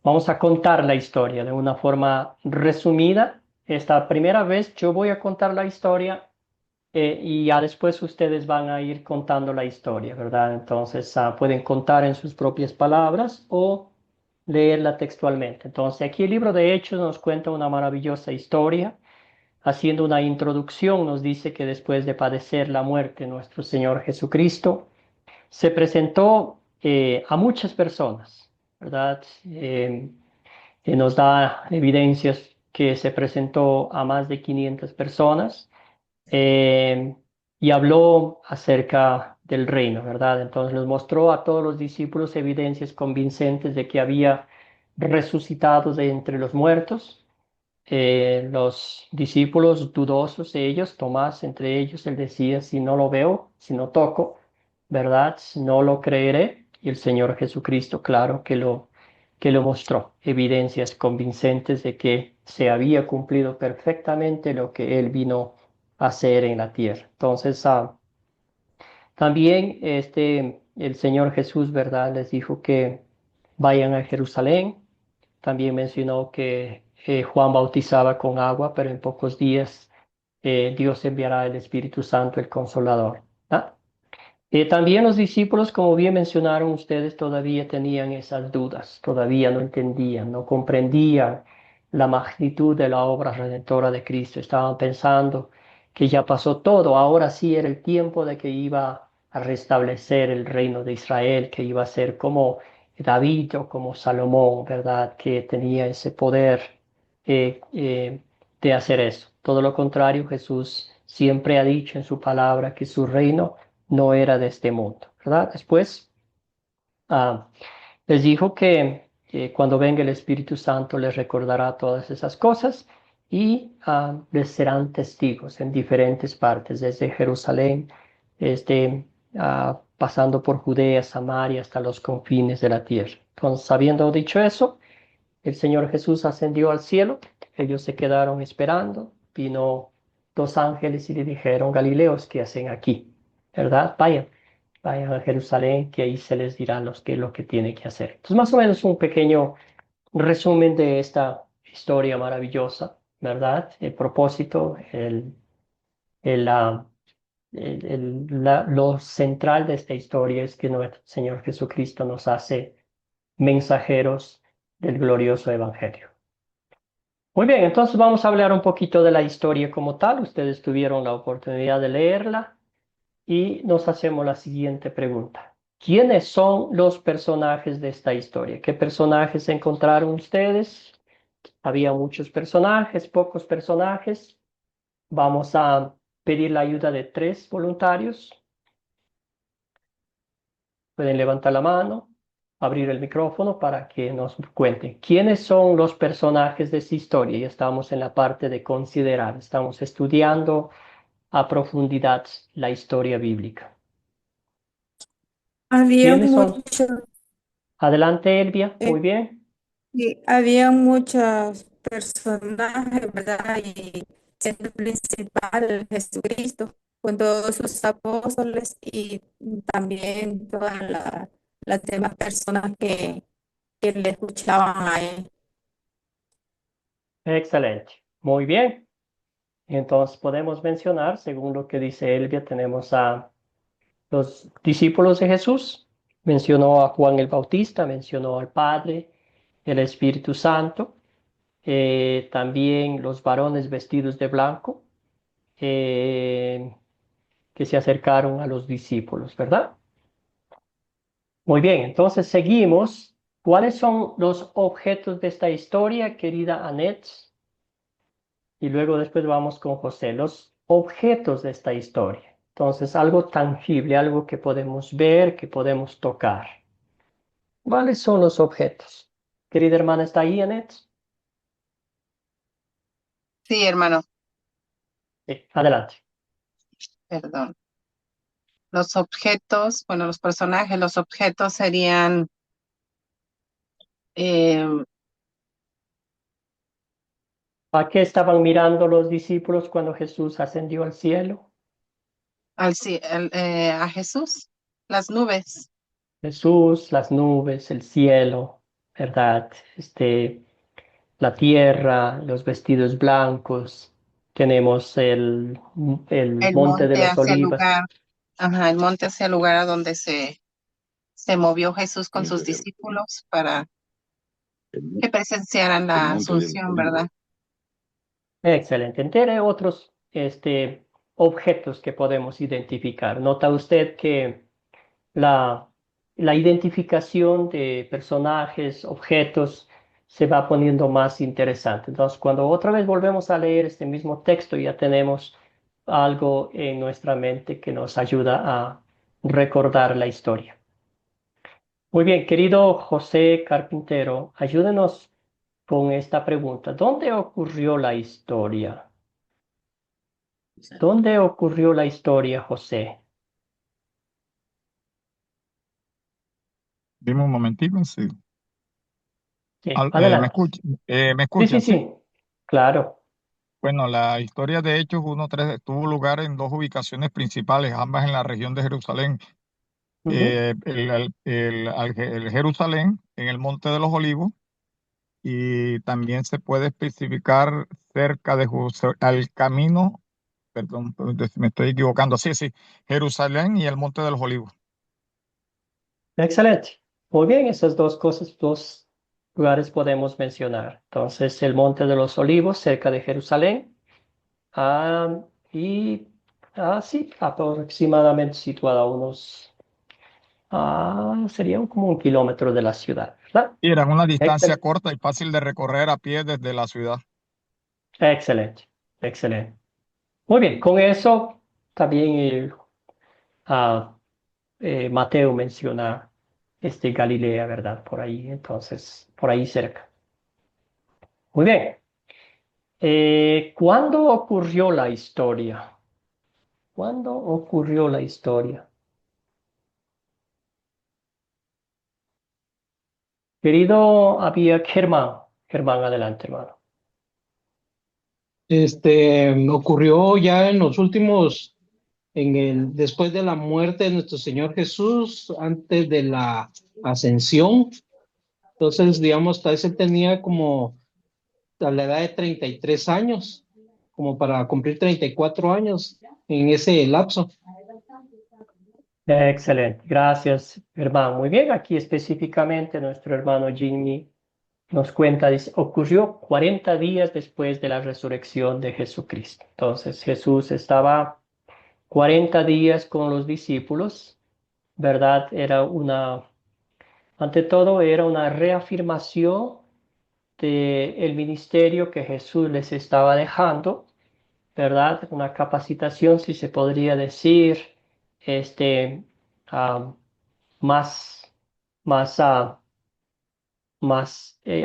vamos a contar la historia de una forma resumida. Esta primera vez yo voy a contar la historia y ya después ustedes van a ir contando la historia, ¿verdad? Entonces, pueden contar en sus propias palabras o leerla textualmente. Entonces, aquí el libro de Hechos nos cuenta una maravillosa historia. Haciendo una introducción, nos dice que después de padecer la muerte, nuestro Señor Jesucristo se presentó a muchas personas, ¿verdad? Nos da evidencias que se presentó a más de 500 personas y habló acerca del reino, ¿verdad? Entonces nos mostró a todos los discípulos evidencias convincentes de que había resucitado de entre los muertos. Los discípulos dudosos, ellos, Tomás, entre ellos, él decía, si no lo veo, si no toco, ¿verdad? No lo creeré. Y el Señor Jesucristo, claro que lo mostró, evidencias convincentes de que se había cumplido perfectamente lo que Él vino a hacer en la tierra. Entonces, también el Señor Jesús, ¿verdad? Les dijo que vayan a Jerusalén. También mencionó que Juan bautizaba con agua, pero en pocos días Dios enviará el Espíritu Santo, el Consolador. También los discípulos, como bien mencionaron ustedes, todavía tenían esas dudas, todavía no entendían, no comprendían la magnitud de la obra redentora de Cristo. Estaban pensando que ya pasó todo, ahora sí era el tiempo de que iba a restablecer el reino de Israel, que iba a ser como David o como Salomón, ¿verdad? Que tenía ese poder de hacer eso. Todo lo contrario, Jesús siempre ha dicho en su palabra que su reino no era de este mundo, ¿verdad? Después les dijo que cuando venga el Espíritu Santo les recordará todas esas cosas y les serán testigos en diferentes partes, desde Jerusalén, pasando por Judea, Samaria, hasta los confines de la tierra. Entonces, habiendo dicho eso, el Señor Jesús ascendió al cielo, ellos se quedaron esperando, vino dos ángeles y le dijeron: Galileos, ¿qué hacen aquí? ¿Verdad? Vayan a Jerusalén, que ahí se les dirá lo que tiene que hacer. Entonces, más o menos un pequeño resumen de esta historia maravillosa, ¿verdad? El propósito, lo central de esta historia es que nuestro Señor Jesucristo nos hace mensajeros del glorioso Evangelio. Muy bien, entonces vamos a hablar un poquito de la historia como tal. Ustedes tuvieron la oportunidad de leerla y nos hacemos la siguiente pregunta. ¿Quiénes son los personajes de esta historia? ¿Qué personajes encontraron ustedes? Había muchos personajes, pocos personajes. Vamos a pedir la ayuda de 3 voluntarios. Pueden levantar la mano, abrir el micrófono para que nos cuenten. ¿Quiénes son los personajes de esta historia? Ya estamos en la parte de considerar. Estamos estudiando a profundidad la historia bíblica. Había ¿Quiénes son? muchos, Adelante, Elvia. Muy bien. había muchos personajes, ¿verdad? Y el principal, Jesucristo, con todos sus apóstoles y también todas las demás personas que le escuchaban a él. Excelente. Muy bien. Entonces podemos mencionar, según lo que dice Elvia, tenemos a los discípulos de Jesús. Mencionó a Juan el Bautista, mencionó al Padre, el Espíritu Santo, también los varones vestidos de blanco que se acercaron a los discípulos, ¿verdad? Muy bien, entonces seguimos. ¿Cuáles son los objetos de esta historia, querida Annette? Y luego después vamos con José. Los objetos de esta historia. Entonces, algo tangible, algo que podemos ver, que podemos tocar. ¿Cuáles son los objetos? Querida hermana, ¿está ahí, Annette? Sí, hermano, Sí, adelante. perdón. Los objetos, bueno, los personajes, los objetos serían eh, ¿A qué estaban mirando los discípulos cuando Jesús ascendió al cielo? a Jesús, las nubes, Jesús, las nubes, el cielo, ¿verdad? La tierra, los vestidos blancos. Tenemos el el monte de monte las hacia el olivas. lugar, el monte hacia el lugar a donde se movió Jesús con sus discípulos para que presenciaran la asunción, ¿verdad? Excelente. Entre otros objetos que podemos identificar. Nota usted que la identificación de personajes, objetos, se va poniendo más interesante. Entonces, cuando otra vez volvemos a leer este mismo texto, ya tenemos algo en nuestra mente que nos ayuda a recordar la historia. Muy bien, querido José Carpintero, ayúdenos con esta pregunta. ¿Dónde ocurrió la historia? ¿Dónde ocurrió la historia, José? Dime un momentico, sí. Sí, ¿Me adelante. escucha? ¿Me Sí, escucha? sí, sí, claro. Bueno, la historia de Hechos 1:3 tuvo lugar en 2 ubicaciones principales, ambas en la región de Jerusalén. El Jerusalén, en el Monte de los Olivos, y también se puede especificar cerca de al camino, perdón, me estoy equivocando, sí, Jerusalén y el Monte de los Olivos. Excelente. Muy bien, esas dos cosas, dos lugares podemos mencionar. Entonces, el Monte de los Olivos, cerca de Jerusalén, y sí, aproximadamente situada a unos, sería como 1 kilómetro de la ciudad, ¿verdad? Y era una distancia Excelente, corta y fácil de recorrer a pie desde la ciudad. excelente, excelente. Muy bien, con eso también Mateo menciona Galilea, ¿verdad? Por ahí, entonces, por ahí cerca. Muy bien. ¿Cuándo ocurrió la historia? ¿Cuándo ocurrió la historia? Querido había Germán, adelante, hermano. Ocurrió ya en los últimos, después de la muerte de nuestro Señor Jesús, antes de la ascensión. Entonces, digamos, tal vez él tenía como a la edad de 33 años, como para cumplir 34 años en ese lapso. Excelente, gracias, hermano. Muy bien, aquí específicamente nuestro hermano Jimmy nos cuenta, dice, ocurrió 40 días después de la resurrección de Jesucristo. Entonces Jesús estaba 40 días con los discípulos, ¿verdad? Ante todo, era una reafirmación del ministerio que Jesús les estaba dejando, ¿verdad? Una capacitación, si se podría decir, ah, más, más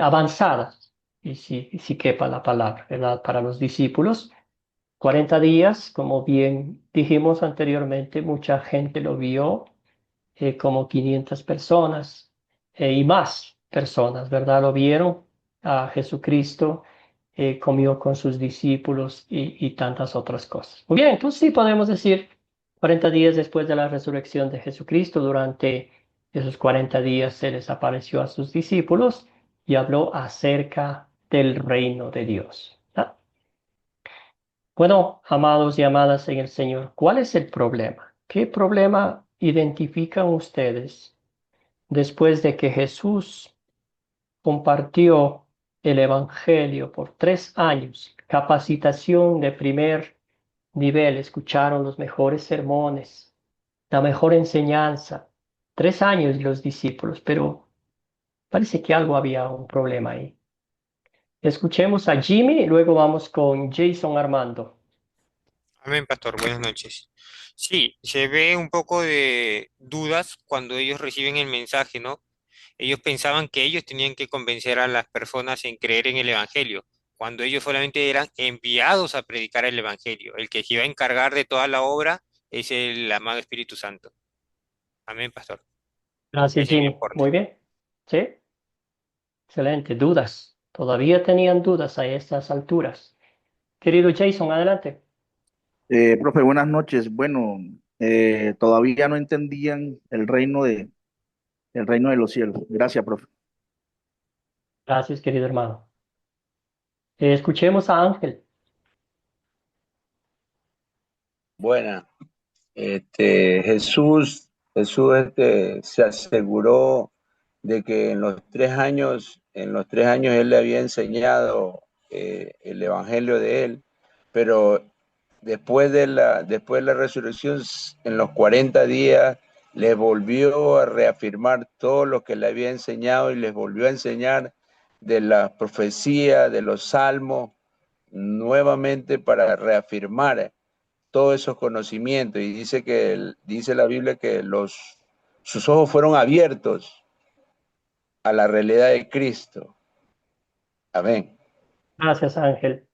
avanzada, y si quepa la palabra, ¿verdad? Para los discípulos. 40 días, como bien dijimos anteriormente, mucha gente lo vio, como 500 personas y más personas, ¿verdad? Lo vieron a Jesucristo, comió con sus discípulos y tantas otras cosas. Muy bien, entonces sí podemos decir 40 días después de la resurrección de Jesucristo, durante esos 40 días se les apareció a sus discípulos y habló acerca del reino de Dios. Bueno, amados y amadas en el Señor, ¿cuál es el problema? ¿Qué problema identifican ustedes después de que Jesús compartió el Evangelio por 3 años? Capacitación de primer nivel, escucharon los mejores sermones, la mejor enseñanza. 3 años los discípulos, pero parece que había un problema ahí. Escuchemos a Jimmy y luego vamos con Jason Armando. Amén, pastor. Buenas noches. Sí, se ve un poco de dudas cuando ellos reciben el mensaje, ¿no? Ellos pensaban que ellos tenían que convencer a las personas en creer en el Evangelio, cuando ellos solamente eran enviados a predicar el Evangelio. El que se iba a encargar de toda la obra es el amado Espíritu Santo. Amén, pastor. Gracias, Ese es mi Jimmy. aporte. Muy bien. Sí, excelente. Dudas. Todavía tenían dudas a estas alturas. Querido Jason, adelante. Profe, buenas noches. Bueno, todavía no entendían el reino de los cielos. Gracias, profe. Gracias, querido hermano. Escuchemos a Ángel. Buena. Jesús se aseguró de que en los 3 años él le había enseñado el evangelio de él, pero después de la resurrección, en los 40 días, les volvió a reafirmar todo lo que le había enseñado y les volvió a enseñar de la profecía, de los salmos, nuevamente para reafirmar todos esos conocimientos. Y dice la Biblia que sus ojos fueron abiertos a la realidad de Cristo. Amén. Gracias, Ángel.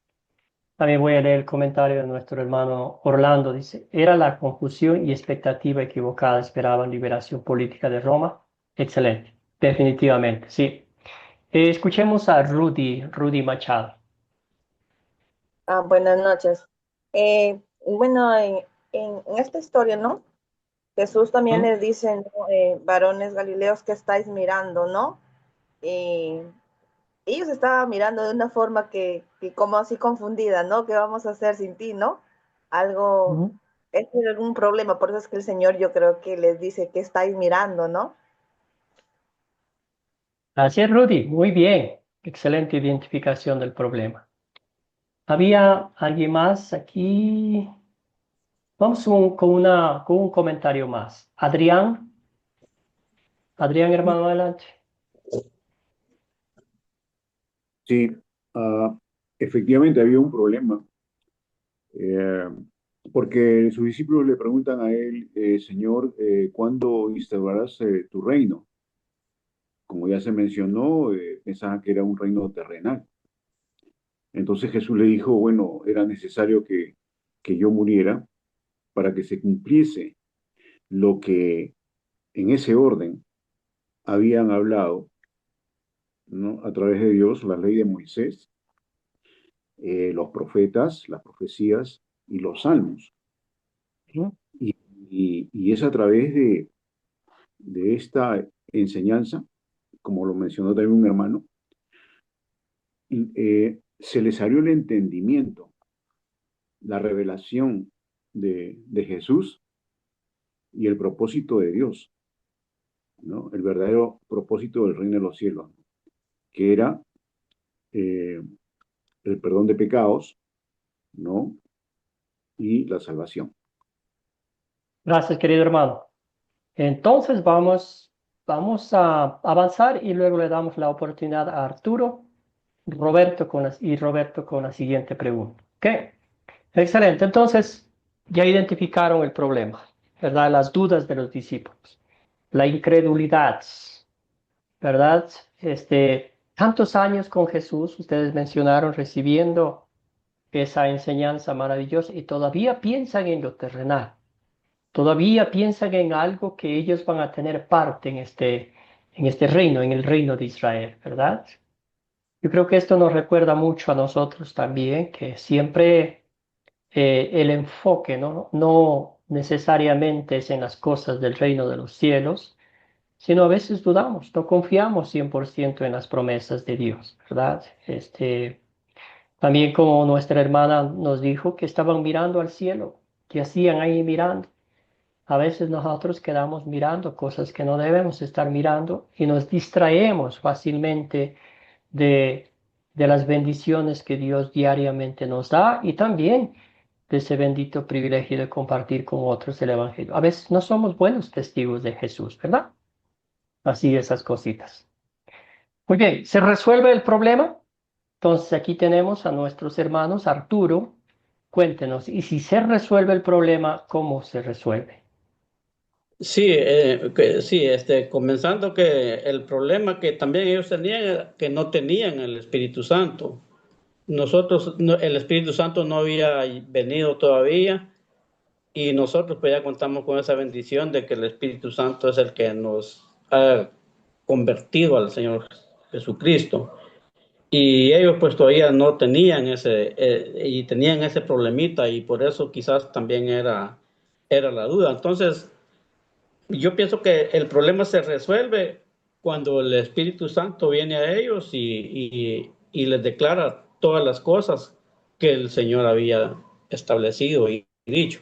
También voy a leer el comentario de nuestro hermano Orlando. Dice, era la confusión y expectativa equivocada. Esperaban liberación política de Roma. Excelente. Definitivamente, sí. Escuchemos a Rudy Machado. Buenas noches. Bueno, en esta historia, ¿no? Jesús también les dice, ¿no? Varones galileos, que estáis mirando, ¿no? Ellos estaban mirando de una forma que como así confundida, ¿no? ¿Qué vamos a hacer sin ti, no? Algo, es algún problema, por eso es que el Señor yo creo que les dice que estáis mirando, ¿no? Gracias, Rudy. Muy bien. Excelente identificación del problema. ¿Había alguien más aquí? Vamos con un comentario más. Adrián. Adrián, hermano, adelante. Sí, efectivamente había un problema, eh, porque sus discípulos le preguntan a él, Señor, ¿cuándo instaurarás tu reino? Como ya se mencionó, pensaban que era un reino terrenal. Entonces Jesús le dijo, bueno, era necesario que yo muriera para que se cumpliese lo que en ese orden habían hablado, ¿no? A través de Dios, la ley de Moisés, los profetas, las profecías y los salmos. Y es a través de esta enseñanza, como lo mencionó también un hermano, se les salió el entendimiento, la revelación de Jesús y el propósito de Dios, ¿no? El verdadero propósito del reino de los cielos, ¿no? Que era el perdón de pecados, ¿no? Y la salvación. Gracias, querido hermano. Entonces vamos a avanzar y luego le damos la oportunidad a Arturo, Roberto con la siguiente pregunta. ¿Ok? Excelente. Entonces ya identificaron el problema, ¿verdad? Las dudas de los discípulos, la incredulidad, ¿verdad? Tantos años con Jesús, ustedes mencionaron recibiendo esa enseñanza maravillosa y todavía piensan en lo terrenal. Todavía piensan en algo que ellos van a tener parte en este reino, en el reino de Israel, ¿verdad? Yo creo que esto nos recuerda mucho a nosotros también, que siempre el enfoque no necesariamente es en las cosas del reino de los cielos, sino a veces dudamos, no confiamos 100% en las promesas de Dios, ¿verdad? También como nuestra hermana nos dijo que estaban mirando al cielo, que hacían ahí mirando. A veces nosotros quedamos mirando cosas que no debemos estar mirando y nos distraemos fácilmente de las bendiciones que Dios diariamente nos da y también de ese bendito privilegio de compartir con otros el Evangelio. A veces no somos buenos testigos de Jesús, ¿verdad? Así esas cositas. Muy bien, ¿se resuelve el problema? Entonces aquí tenemos a nuestros hermanos. Arturo, cuéntenos, y si se resuelve el problema, ¿cómo se resuelve? Sí, sí, comenzando que el problema que también ellos tenían era que no tenían el Espíritu Santo. Nosotros, el Espíritu Santo no había venido todavía y nosotros pues ya contamos con esa bendición de que el Espíritu Santo es el que nos ha convertido al Señor Jesucristo. Y ellos pues todavía no tenían y tenían ese problemita y por eso quizás también era la duda. Entonces, yo pienso que el problema se resuelve cuando el Espíritu Santo viene a ellos y les declara todas las cosas que el Señor había establecido y dicho.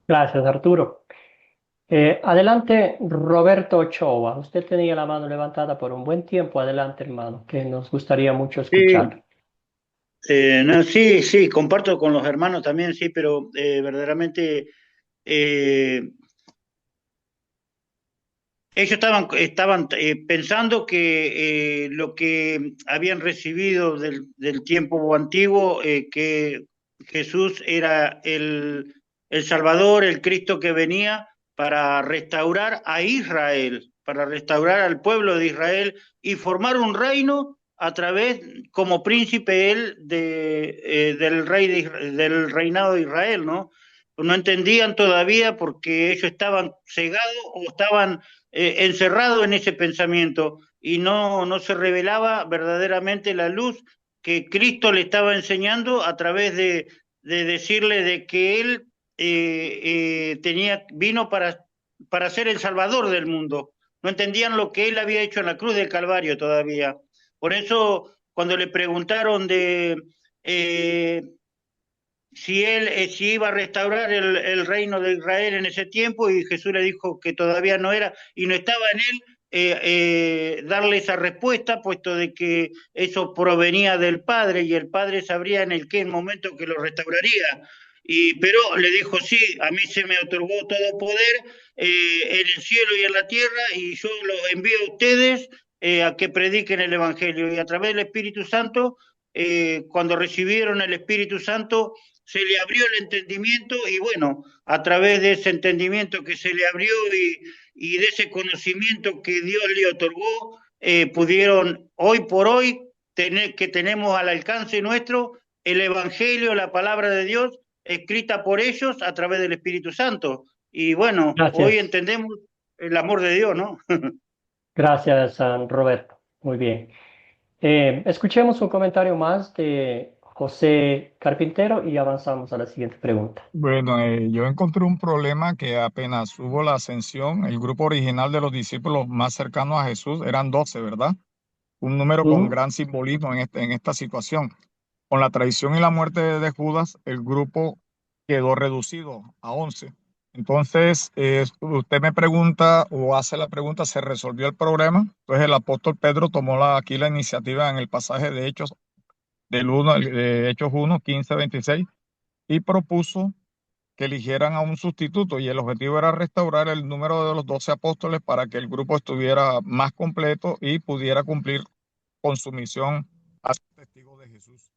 Gracias, Arturo. Adelante, Roberto Ochoa. Usted tenía la mano levantada por un buen tiempo. Adelante, hermano, que nos gustaría mucho escuchar. No, sí, comparto con los hermanos también, sí, pero verdaderamente ellos estaban pensando que lo que habían recibido del tiempo antiguo, que Jesús era el Salvador, el Cristo que venía para restaurar a Israel, para restaurar al pueblo de Israel y formar un reino a través, como príncipe él, del reinado de Israel, ¿no? No entendían todavía porque ellos estaban cegados o estaban encerrado en ese pensamiento y no se revelaba verdaderamente la luz que Cristo le estaba enseñando a través de decirle de que Él vino para ser el Salvador del mundo. No entendían lo que Él había hecho en la cruz del Calvario todavía. Por eso, cuando le preguntaron si iba a restaurar el reino de Israel en ese tiempo, y Jesús le dijo que todavía no era y no estaba en él, darle esa respuesta, puesto de que eso provenía del Padre y el Padre sabría en el qué momento que lo restauraría. Pero le dijo, sí, a mí se me otorgó todo poder en el cielo y en la tierra, y yo los envío a ustedes a que prediquen el Evangelio. Y a través del Espíritu Santo, cuando recibieron el Espíritu Santo, se le abrió el entendimiento, y bueno, a través de ese entendimiento que se le abrió y de ese conocimiento que Dios le otorgó, pudieron hoy por hoy que tenemos al alcance nuestro el Evangelio, la palabra de Dios, escrita por ellos a través del Espíritu Santo. Y bueno, Gracias. hoy entendemos el amor de Dios, ¿no? Gracias, Roberto. Muy bien. Escuchemos un comentario más de José Carpintero y avanzamos a la siguiente pregunta. Bueno, yo encontré un problema que apenas hubo la ascensión, el grupo original de los discípulos más cercanos a Jesús eran 12, ¿verdad? Un número con gran simbolismo en esta situación. Con la traición y la muerte de Judas, el grupo quedó reducido a 11. Entonces, usted me pregunta o hace la pregunta, ¿se resolvió el problema? Entonces el apóstol Pedro tomó aquí la iniciativa en el pasaje de Hechos, de Hechos 1, 15, 26, y propuso que eligieran a un sustituto, y el objetivo era restaurar el número de los 12 apóstoles para que el grupo estuviera más completo y pudiera cumplir con su misión a ser testigo de Jesús.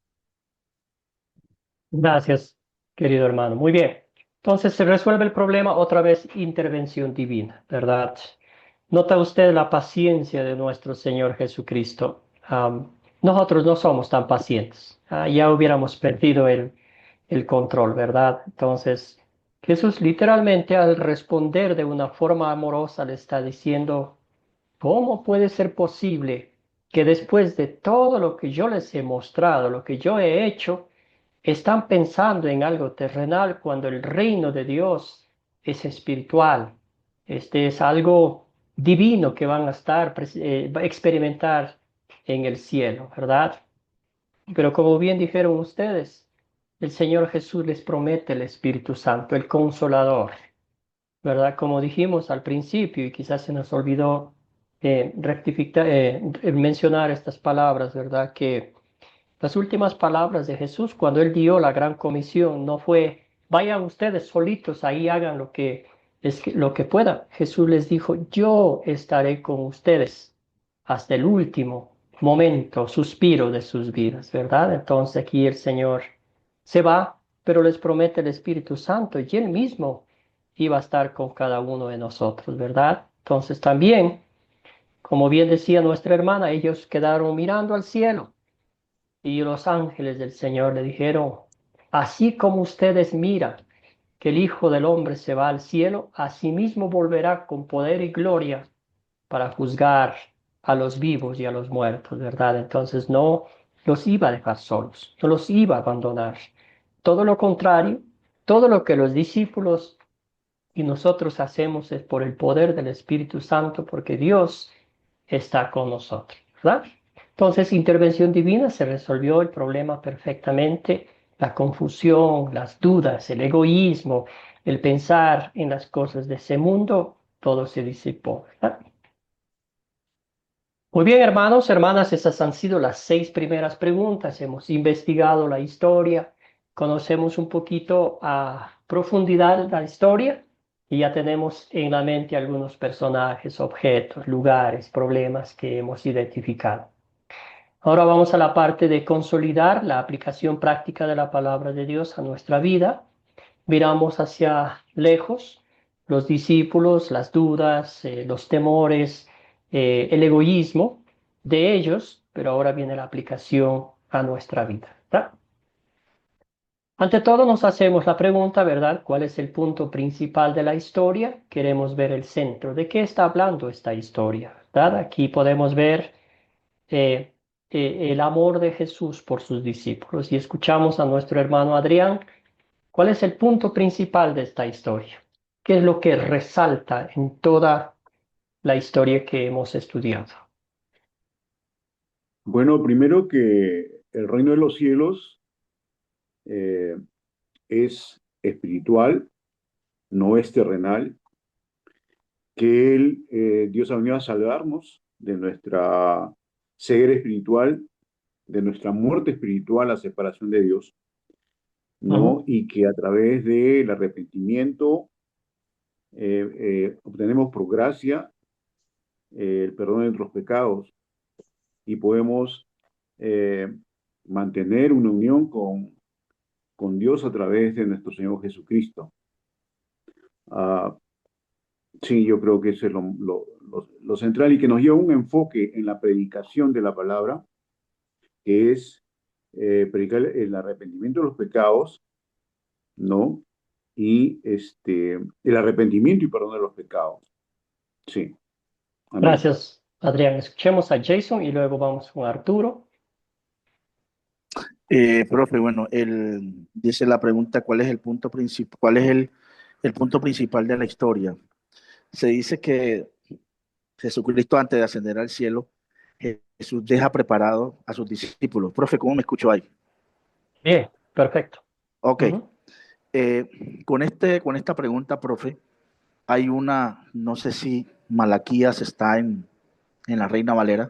Gracias, querido hermano. Muy bien. Entonces se resuelve el problema, otra vez intervención divina, ¿verdad? Nota usted la paciencia de nuestro Señor Jesucristo. Nosotros no somos tan pacientes. Ya hubiéramos perdido el control, ¿verdad? Entonces, Jesús literalmente al responder de una forma amorosa le está diciendo, ¿cómo puede ser posible que después de todo lo que yo les he mostrado, lo que yo he hecho, están pensando en algo terrenal cuando el reino de Dios es espiritual? Este es algo divino que van a experimentar en el cielo, ¿verdad? Pero como bien dijeron ustedes, el Señor Jesús les promete el Espíritu Santo, el Consolador, ¿verdad? Como dijimos al principio, y quizás se nos olvidó mencionar estas palabras, ¿verdad? Que las últimas palabras de Jesús cuando Él dio la gran comisión no fue, vayan ustedes solitos, ahí hagan lo que puedan. Jesús les dijo, yo estaré con ustedes hasta el último momento, suspiro de sus vidas, ¿verdad? Entonces aquí el Señor se va, pero les promete el Espíritu Santo y Él mismo iba a estar con cada uno de nosotros, ¿verdad? Entonces también, como bien decía nuestra hermana, ellos quedaron mirando al cielo y los ángeles del Señor le dijeron, así como ustedes miran que el Hijo del Hombre se va al cielo, asimismo volverá con poder y gloria para juzgar a los vivos y a los muertos, ¿verdad? Entonces no los iba a dejar solos, no los iba a abandonar. Todo lo contrario, todo lo que los discípulos y nosotros hacemos es por el poder del Espíritu Santo, porque Dios está con nosotros, ¿verdad? Entonces, intervención divina, se resolvió el problema perfectamente, la confusión, las dudas, el egoísmo, el pensar en las cosas de ese mundo, todo se disipó, ¿verdad? Muy bien, hermanos, hermanas, esas han sido las 6 primeras preguntas. Hemos investigado la historia, conocemos un poquito a profundidad la historia y ya tenemos en la mente algunos personajes, objetos, lugares, problemas que hemos identificado. Ahora vamos a la parte de consolidar la aplicación práctica de la palabra de Dios a nuestra vida. Miramos hacia lejos, los discípulos, las dudas, los temores, el egoísmo de ellos, pero ahora viene la aplicación a nuestra vida, ¿verdad? Ante todo nos hacemos la pregunta, ¿verdad? ¿Cuál es el punto principal de la historia? Queremos ver el centro. ¿De qué está hablando esta historia? ¿Verdad? Aquí podemos ver el amor de Jesús por sus discípulos y escuchamos a nuestro hermano Adrián. ¿Cuál es el punto principal de esta historia? ¿Qué es lo que resalta en toda la historia que hemos estudiado? Bueno, primero que el reino de los cielos es espiritual, no es terrenal, que Dios ha venido a salvarnos de nuestra ceguera espiritual, de nuestra muerte espiritual, la separación de Dios, ¿no? Y que a través del arrepentimiento obtenemos por gracia el perdón de nuestros pecados y podemos mantener una unión con Dios a través de nuestro Señor Jesucristo. Sí, yo creo que eso es lo central y que nos lleva un enfoque en la predicación de la palabra, que es predicar el arrepentimiento de los pecados, ¿no? Y el arrepentimiento y perdón de los pecados. Sí. Amén. Gracias, Adrián. Escuchemos a Jason y luego vamos con Arturo. Profe, bueno, dice la pregunta, ¿cuál es el punto principal? ¿Cuál es el punto principal de la historia? Se dice que Jesucristo, antes de ascender al cielo, Jesús deja preparado a sus discípulos. Profe, ¿cómo me escuchó ahí? Bien, perfecto. Ok. Con esta pregunta, profe, hay no sé si Malaquías está en la Reina Valera,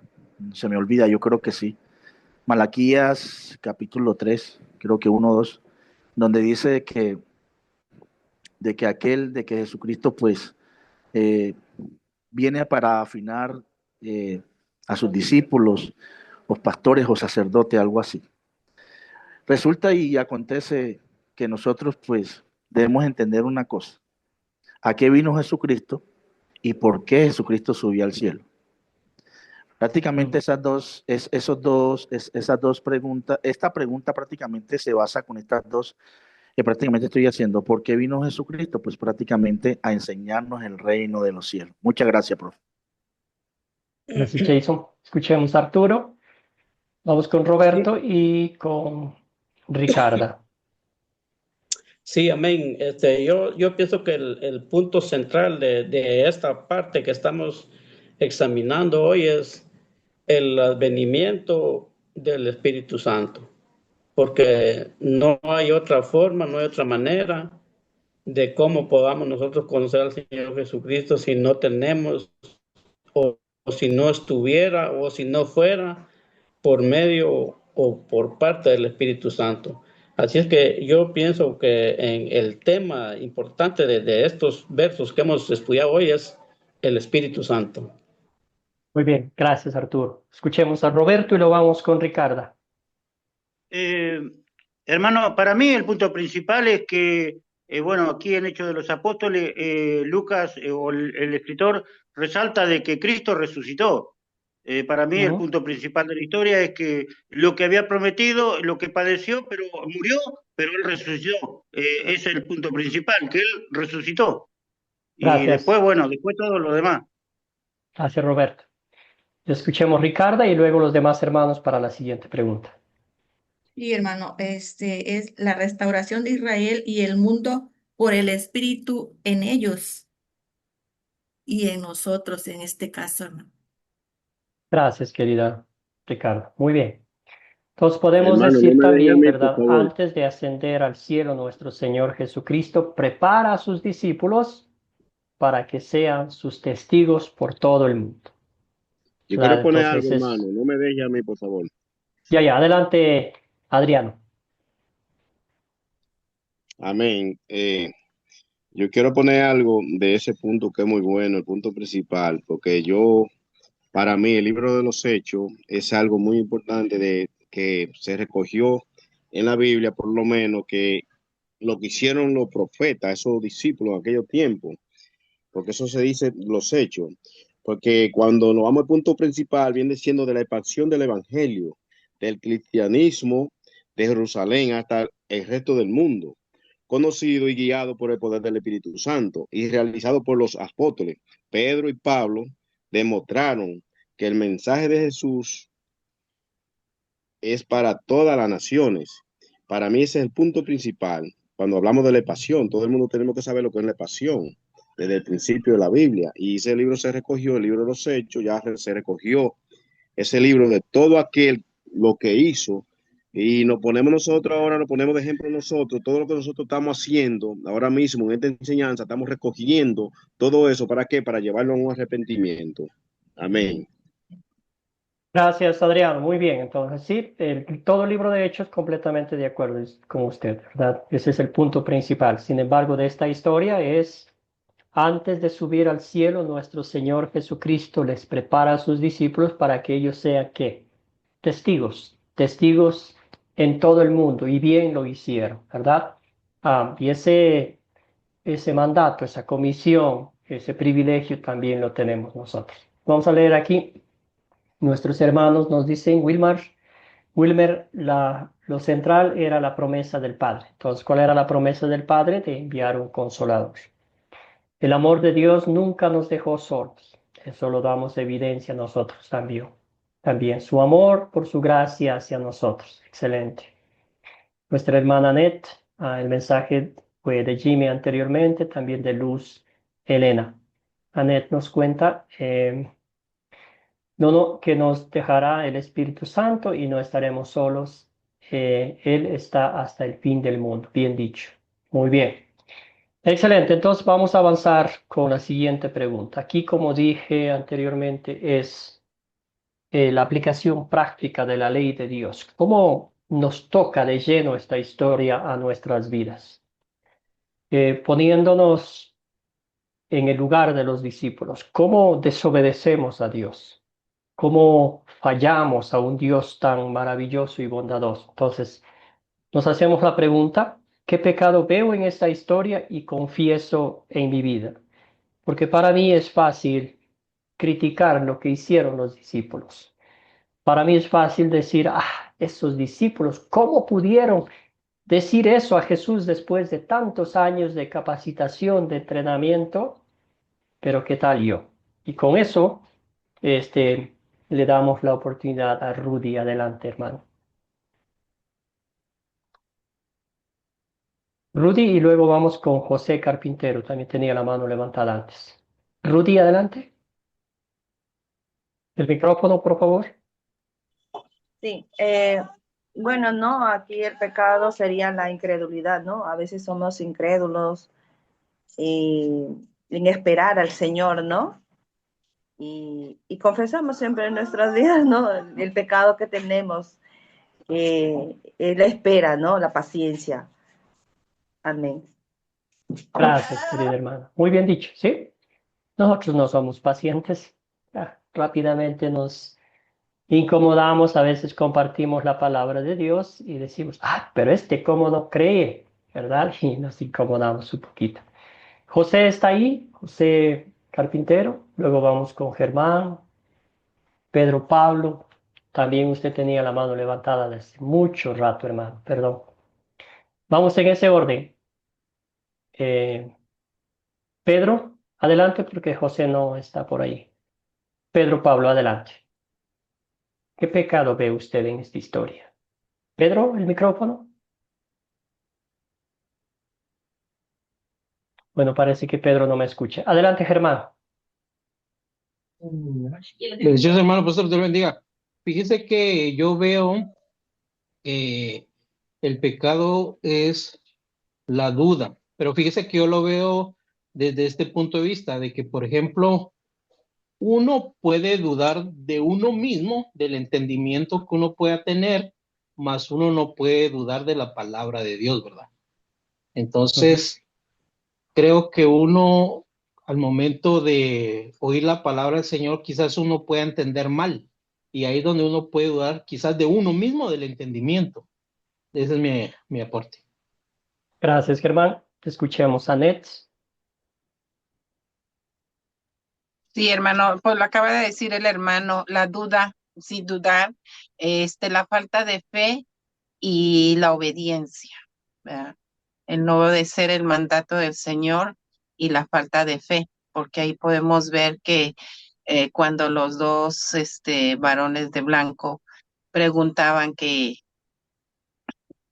se me olvida, yo creo que sí. Malaquías capítulo 3, creo que 1 o 2, donde dice de que Jesucristo pues viene para afinar a sus discípulos, los pastores o sacerdotes, algo así. Resulta y acontece que nosotros pues debemos entender una cosa: ¿a qué vino Jesucristo y por qué Jesucristo subió al cielo? Prácticamente esas dos preguntas, esta pregunta prácticamente se basa con estas dos que prácticamente estoy haciendo. ¿Por qué vino Jesucristo? Pues prácticamente a enseñarnos el reino de los cielos. Muchas gracias, profe. Gracias, Jason. Escuchemos a Arturo. Vamos con Roberto y con Ricarda. Sí, amén. Yo pienso que el punto central de esta parte que estamos examinando hoy es el advenimiento del Espíritu Santo, porque no hay otra forma, no hay otra manera de cómo podamos nosotros conocer al Señor Jesucristo si no tenemos o si no estuviera o si no fuera por medio o por parte del Espíritu Santo. Así es que yo pienso que en el tema importante de estos versos que hemos estudiado hoy es el Espíritu Santo. Muy bien, gracias, Arturo. Escuchemos a Roberto y lo vamos con Ricarda. Hermano, para mí el punto principal es que, bueno, aquí en Hechos de los Apóstoles, Lucas o el escritor resalta de que Cristo resucitó. Para mí el punto principal de la historia es que lo que había prometido, lo que padeció, pero murió, pero él resucitó. Ese es el punto principal, que él resucitó. Gracias. Y después, bueno, después todo lo demás. Gracias, Roberto. Escuchemos a Ricarda y luego los demás hermanos para la siguiente pregunta. Sí, hermano, es la restauración de Israel y el mundo por el Espíritu en ellos y en nosotros en este caso, hermano. Gracias, querida Ricarda. Muy bien. Entonces podemos Hermano, decir no me deje a también, mí, ¿verdad? por favor. Antes de ascender al cielo, nuestro Señor Jesucristo prepara a sus discípulos para que sean sus testigos por todo el mundo. Yo quiero poner Entonces algo, hermano. No me deje a mí, por favor. Ya, adelante, Adriano. Amén. Yo quiero poner algo de ese punto que es muy bueno, el punto principal, porque para mí, el libro de los Hechos es algo muy importante de que se recogió en la Biblia, por lo menos, que lo que hicieron los profetas, esos discípulos en aquellos tiempos, porque eso se dice los Hechos, porque cuando nos vamos al punto principal, viene siendo de la expansión del Evangelio, del cristianismo de Jerusalén hasta el resto del mundo, conocido y guiado por el poder del Espíritu Santo y realizado por los apóstoles. Pedro y Pablo demostraron que el mensaje de Jesús es para todas las naciones. Para mí ese es el punto principal. Cuando hablamos de la pasión, todo el mundo tenemos que saber lo que es la pasión desde el principio de la Biblia. Y ese libro se recogió, el libro de los Hechos, ya se recogió ese libro de todo aquel lo que hizo Y nos ponemos nosotros ahora, nos ponemos de ejemplo nosotros, todo lo que nosotros estamos haciendo ahora mismo en esta enseñanza, estamos recogiendo todo eso, ¿para qué? Para llevarlo a un arrepentimiento. Amén. Gracias, Adrián. Muy bien. Entonces, sí, todo el libro de Hechos completamente de acuerdo con usted, ¿verdad? Ese es el punto principal. Sin embargo, de esta historia es, antes de subir al cielo, nuestro Señor Jesucristo les prepara a sus discípulos para que ellos sean, ¿qué? Testigos en todo el mundo, y bien lo hicieron, ¿verdad? Y ese mandato, esa comisión, ese privilegio también lo tenemos nosotros. Vamos a leer aquí. Nuestros hermanos nos dicen, Wilmer, lo central era la promesa del Padre. Entonces, ¿cuál era la promesa del Padre? De enviar un consolador. El amor de Dios nunca nos dejó solos. Eso lo damos evidencia nosotros también. También su amor por su gracia hacia nosotros. Excelente. Nuestra hermana Annette, el mensaje fue de Jimmy anteriormente, también de Luz Elena. Annette nos cuenta, que nos dejará el Espíritu Santo y no estaremos solos. Él está hasta el fin del mundo. Bien dicho. Muy bien. Excelente. Entonces vamos a avanzar con la siguiente pregunta. Aquí, como dije anteriormente, es la aplicación práctica de la ley de Dios. ¿Cómo nos toca de lleno esta historia a nuestras vidas? Poniéndonos en el lugar de los discípulos. ¿Cómo desobedecemos a Dios? ¿Cómo fallamos a un Dios tan maravilloso y bondadoso? Entonces, nos hacemos la pregunta, ¿qué pecado veo en esta historia y confieso en mi vida? Porque para mí es fácil criticar lo que hicieron los discípulos. Para mí es fácil decir, esos discípulos, ¿cómo pudieron decir eso a Jesús después de tantos años de capacitación, de entrenamiento? Pero ¿qué tal yo? Y con eso, le damos la oportunidad a Rudy. Adelante, hermano. Rudy, y luego vamos con José Carpintero. También tenía la mano levantada antes. Rudy, adelante. El micrófono, por favor. Sí, bueno, no, aquí el pecado sería la incredulidad, ¿no? A veces somos incrédulos en esperar al Señor, ¿no? Y confesamos siempre en nuestras vidas, ¿no? El pecado que tenemos, la espera, ¿no? La paciencia. Amén. Gracias, querida hermana. Muy bien dicho, ¿sí? Nosotros no somos pacientes. Rápidamente nos incomodamos, a veces compartimos la palabra de Dios y decimos, pero cómo no cree, ¿verdad? Y nos incomodamos un poquito. José está ahí, José Carpintero. Luego vamos con Germán, Pedro Pablo. También usted tenía la mano levantada desde mucho rato, hermano, perdón. Vamos en ese orden. Pedro, adelante porque José no está por ahí. Pedro Pablo, adelante. ¿Qué pecado ve usted en esta historia? Pedro, el micrófono. Bueno, parece que Pedro no me escucha. Adelante, Germán. Bendiciones, hermano, pastor, Dios lo bendiga. Fíjese que yo veo que el pecado es la duda, pero fíjese que yo lo veo desde este punto de vista, de que, por ejemplo, uno puede dudar de uno mismo, del entendimiento que uno pueda tener, mas uno no puede dudar de la palabra de Dios, ¿verdad? Entonces, creo que uno, al momento de oír la palabra del Señor, quizás uno pueda entender mal, y ahí es donde uno puede dudar quizás de uno mismo, del entendimiento. Ese es mi aporte. Gracias, Germán. Escuchemos a Nets. Sí, hermano, pues lo acaba de decir el hermano, la duda, sí, dudar, la falta de fe y la obediencia, ¿verdad? El no obedecer el mandato del Señor y la falta de fe, porque ahí podemos ver que cuando los dos varones de blanco preguntaban qué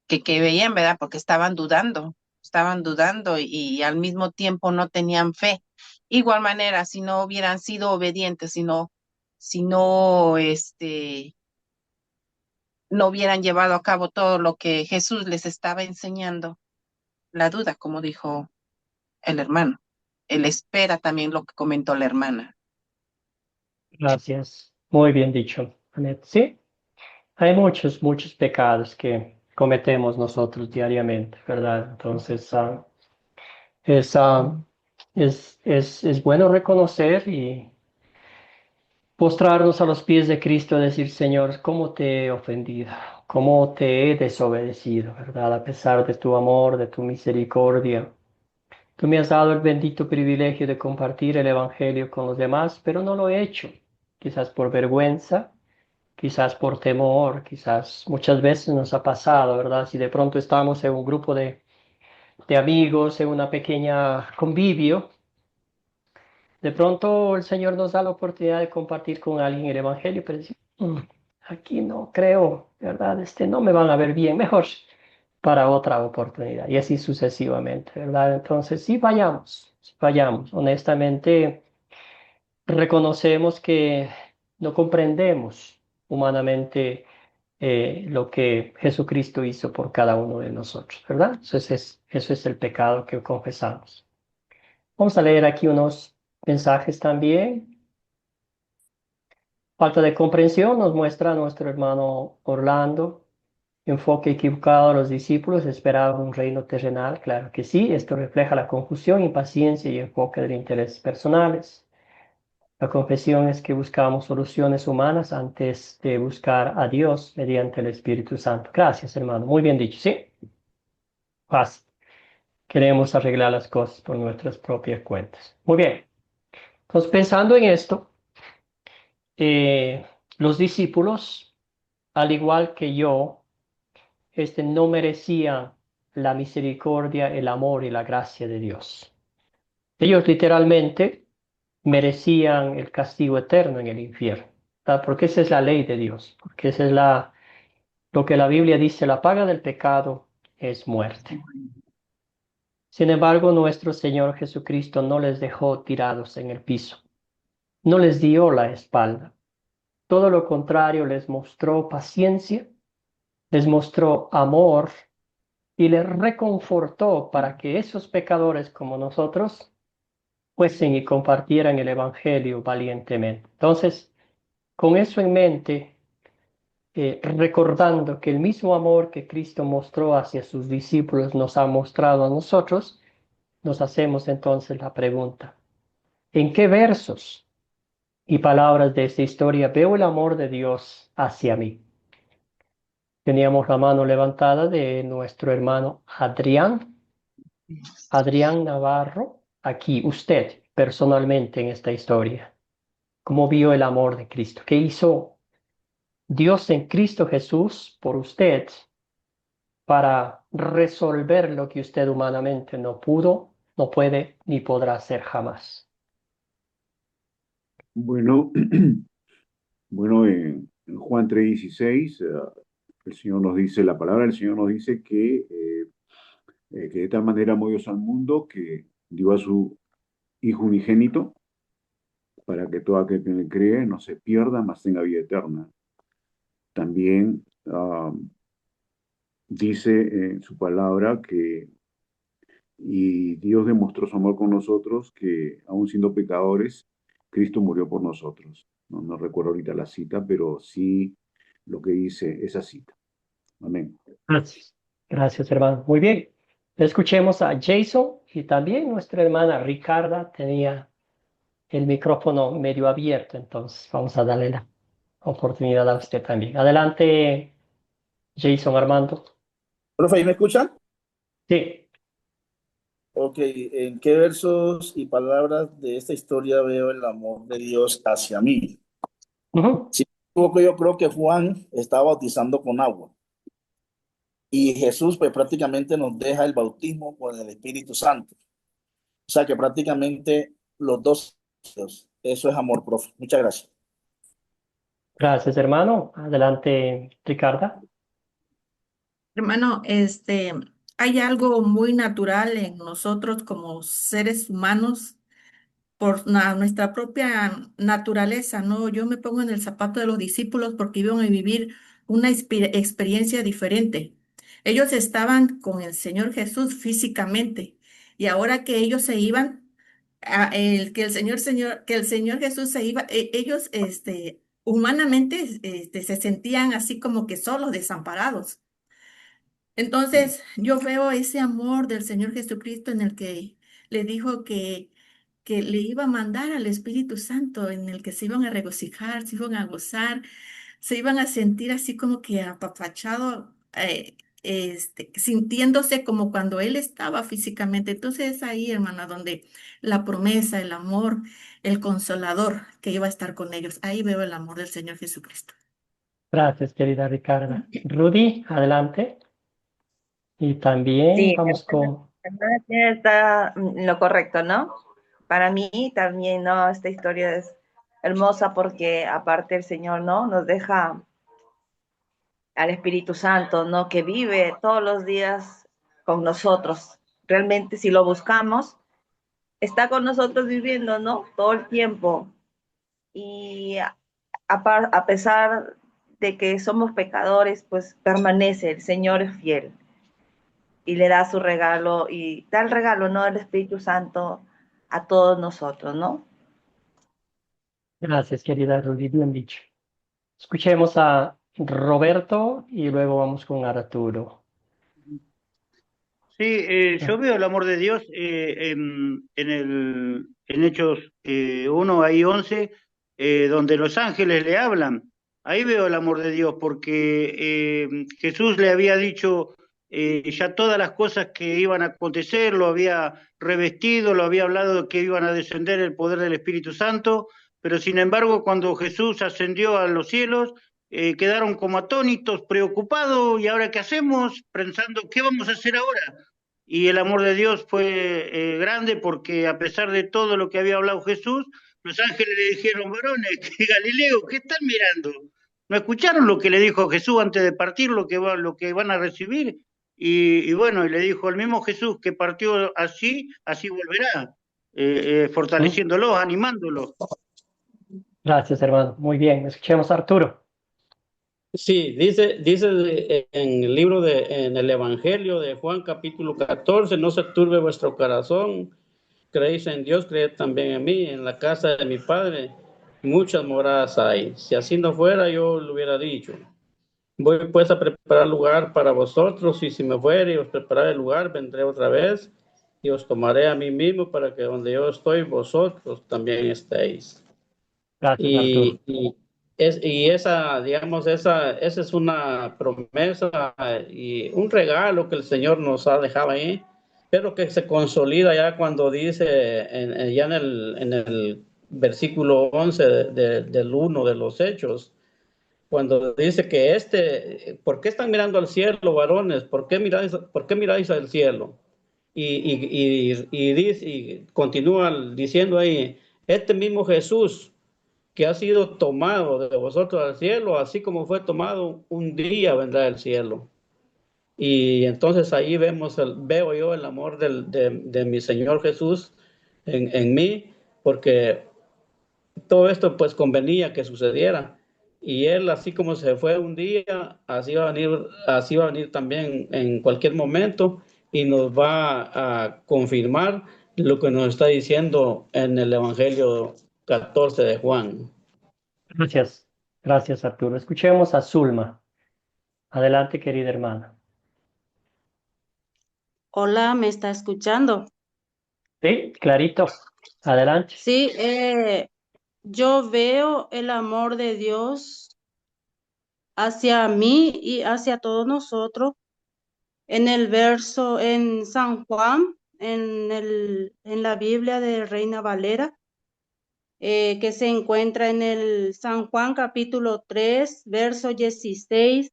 veían, ¿verdad? Porque estaban dudando y al mismo tiempo no tenían fe. Igual manera, si no hubieran sido obedientes, si no no hubieran llevado a cabo todo lo que Jesús les estaba enseñando. La duda, como dijo el hermano. Él espera también lo que comentó la hermana. Gracias. Muy bien dicho, Anet. Sí, hay muchos pecados que cometemos nosotros diariamente, ¿verdad? Entonces, es, es bueno reconocer y postrarnos a los pies de Cristo y decir, Señor, ¿cómo te he ofendido? ¿Cómo te he desobedecido, verdad? A pesar de tu amor, de tu misericordia. Tú me has dado el bendito privilegio de compartir el Evangelio con los demás, pero no lo he hecho. Quizás por vergüenza, quizás por temor, quizás muchas veces nos ha pasado, ¿verdad? Si de pronto estamos en un grupo de amigos, en una pequeña convivio, de pronto el Señor nos da la oportunidad de compartir con alguien el Evangelio, pero decimos, aquí no creo, ¿verdad? No me van a ver bien, mejor para otra oportunidad, y así sucesivamente, ¿verdad? Entonces, sí vayamos. Honestamente, reconocemos que no comprendemos humanamente lo que Jesucristo hizo por cada uno de nosotros, ¿verdad? Eso es el pecado que confesamos. Vamos a leer aquí unos mensajes también. Falta de comprensión nos muestra nuestro hermano Orlando. Enfoque equivocado a los discípulos, esperaban un reino terrenal. Claro que sí, esto refleja la confusión, impaciencia y enfoque de intereses personales. La confesión es que buscamos soluciones humanas antes de buscar a Dios mediante el Espíritu Santo. Gracias, hermano. Muy bien dicho, ¿sí? Fácil. Queremos arreglar las cosas por nuestras propias cuentas. Muy bien. Entonces, pensando en esto, los discípulos, al igual que yo, no merecían la misericordia, el amor y la gracia de Dios. Ellos literalmente merecían el castigo eterno en el infierno, ¿verdad? Porque esa es la ley de Dios, porque esa es lo que la Biblia dice, la paga del pecado es muerte. Sin embargo, nuestro Señor Jesucristo no les dejó tirados en el piso, no les dio la espalda. Todo lo contrario, les mostró paciencia, les mostró amor y les reconfortó para que esos pecadores como nosotros fuesen y compartieran el Evangelio valientemente. Entonces, con eso en mente, recordando que el mismo amor que Cristo mostró hacia sus discípulos nos ha mostrado a nosotros, nos hacemos entonces la pregunta, ¿en qué versos y palabras de esta historia veo el amor de Dios hacia mí? Teníamos la mano levantada de nuestro hermano Adrián Navarro, aquí usted personalmente en esta historia. ¿Cómo vio el amor de Cristo? ¿Qué hizo Dios en Cristo Jesús por usted para resolver lo que usted humanamente no pudo, no puede ni podrá hacer jamás? Bueno, bueno, en Juan 3:16, el Señor nos dice, la palabra del Señor nos dice que de tal manera amó Dios al mundo que dio a su Hijo unigénito para que todo aquel que en él cree no se pierda, mas tenga vida eterna. También dice en su palabra que y Dios demostró su amor con nosotros, que aún siendo pecadores, Cristo murió por nosotros. No recuerdo ahorita la cita, pero sí lo que dice esa cita. Amén. Gracias. Gracias, hermano. Muy bien. Escuchemos a Jason y también nuestra hermana Ricarda tenía el micrófono medio abierto, entonces vamos a darle la oportunidad a usted también. Adelante, Jason Armando. Profe, ¿ahí me escuchan? Sí. Ok, ¿en qué versos y palabras de esta historia veo el amor de Dios hacia mí? Si no me equivoco, yo creo que Juan está bautizando con agua y Jesús pues prácticamente nos deja el bautismo con el Espíritu Santo. O sea que prácticamente los dos, eso es amor, profe. Muchas gracias. Gracias, hermano. Adelante, Ricarda. Hermano, hay algo muy natural en nosotros como seres humanos por nuestra propia naturaleza, ¿no? Yo me pongo en el zapato de los discípulos porque iban a vivir una experiencia diferente. Ellos estaban con el Señor Jesús físicamente y ahora que ellos se iban, que el Señor Jesús se iba, ellos humanamente se sentían así como que solos, desamparados. Entonces, yo veo ese amor del Señor Jesucristo en el que le dijo que le iba a mandar al Espíritu Santo, en el que se iban a regocijar, se iban a gozar, se iban a sentir así como que apapachado, sintiéndose como cuando Él estaba físicamente. Entonces, es ahí, hermana, donde la promesa, el amor, el consolador que iba a estar con ellos. Ahí veo el amor del Señor Jesucristo. Gracias, querida Ricarda. Rudy, adelante. Y también Sí, vamos con... hermana Tina está en lo correcto, ¿no? Para mí también, ¿no? Esta historia es hermosa porque aparte el Señor, ¿no? Nos deja al Espíritu Santo, ¿no? Que vive todos los días con nosotros. Realmente si lo buscamos, está con nosotros viviendo, ¿no? Todo el tiempo. Y a pesar de que somos pecadores, pues permanece, el Señor es fiel. Y le da su regalo, y da el regalo, ¿no? El Espíritu Santo a todos nosotros, ¿no? Gracias, querida Rudy, bien dicho. Escuchemos a Roberto y luego vamos con Arturo. Sí, yo veo el amor de Dios en Hechos 1 ahí 11, donde los ángeles le hablan. Ahí veo el amor de Dios, porque Jesús le había dicho ya todas las cosas que iban a acontecer, lo había revestido, lo había hablado de que iban a descender el poder del Espíritu Santo, pero sin embargo cuando Jesús ascendió a los cielos, quedaron como atónitos, preocupados, ¿y ahora qué hacemos? Pensando, ¿qué vamos a hacer ahora? Y el amor de Dios fue grande porque a pesar de todo lo que había hablado Jesús, los ángeles le dijeron, varones, que Galileo, ¿qué están mirando? ¿No escucharon lo que le dijo Jesús antes de partir, lo que van a recibir? Y bueno, y le dijo, el mismo Jesús que partió así, así volverá, fortaleciéndolos, animándolos. Gracias, hermano. Muy bien. Escuchemos a Arturo. Sí, dice en el libro en el Evangelio de Juan capítulo 14, no se turbe vuestro corazón, creéis en Dios, creed también en mí, en la casa de mi Padre muchas moradas hay, si así no fuera yo lo hubiera dicho. Voy pues a preparar lugar para vosotros, y si me fuere y os prepararé el lugar, vendré otra vez y os tomaré a mí mismo para que donde yo estoy, vosotros también estéis. Gracias, Arturo. Y esa, digamos, esa es una promesa y un regalo que el Señor nos ha dejado ahí, pero que se consolida ya cuando dice, ya en el versículo 11 del 1 de los Hechos, cuando dice que ¿por qué están mirando al cielo, varones? ¿Por qué miráis al cielo? Y continúa diciendo ahí, este mismo Jesús que ha sido tomado de vosotros al cielo, así como fue tomado, un día vendrá del cielo. Y entonces ahí veo yo el amor de mi Señor Jesús en mí, porque todo esto pues convenía que sucediera. Y Él, así como se fue un día, así va a venir también en cualquier momento, y nos va a confirmar lo que nos está diciendo en el Evangelio 14 de Juan. Gracias. Gracias, Arturo. Escuchemos a Zulma. Adelante, querida hermana. Hola, ¿me está escuchando? Sí, clarito. Adelante. Sí, yo veo el amor de Dios hacia mí y hacia todos nosotros en el verso en San Juan, en la Biblia de Reina Valera, que se encuentra en el San Juan capítulo 3, verso 16,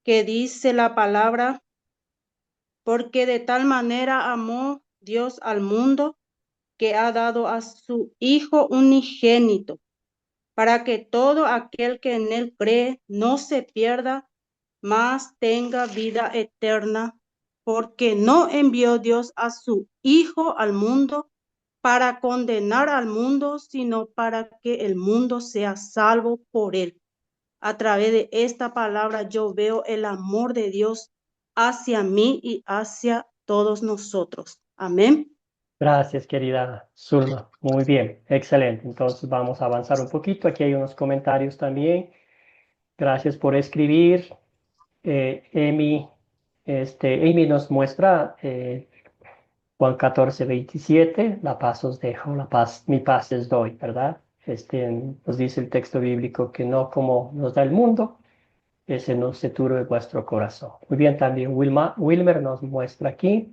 que dice la palabra, porque de tal manera amó Dios al mundo que ha dado a su Hijo unigénito, para que todo aquel que en él cree no se pierda, mas tenga vida eterna, porque no envió Dios a su Hijo al mundo para condenar al mundo, sino para que el mundo sea salvo por él. a través de esta palabra yo veo el amor de Dios hacia mí y hacia todos nosotros. Amén. Gracias, querida Zulma. Muy bien, excelente. Entonces vamos a avanzar un poquito. Aquí hay unos comentarios también. Gracias por escribir. Amy nos muestra Juan 14:27, la paz os dejo, mi paz les doy, ¿verdad? Nos dice el texto bíblico que no como nos da el mundo, ese no se turbe vuestro corazón. Muy bien, también Wilmer nos muestra aquí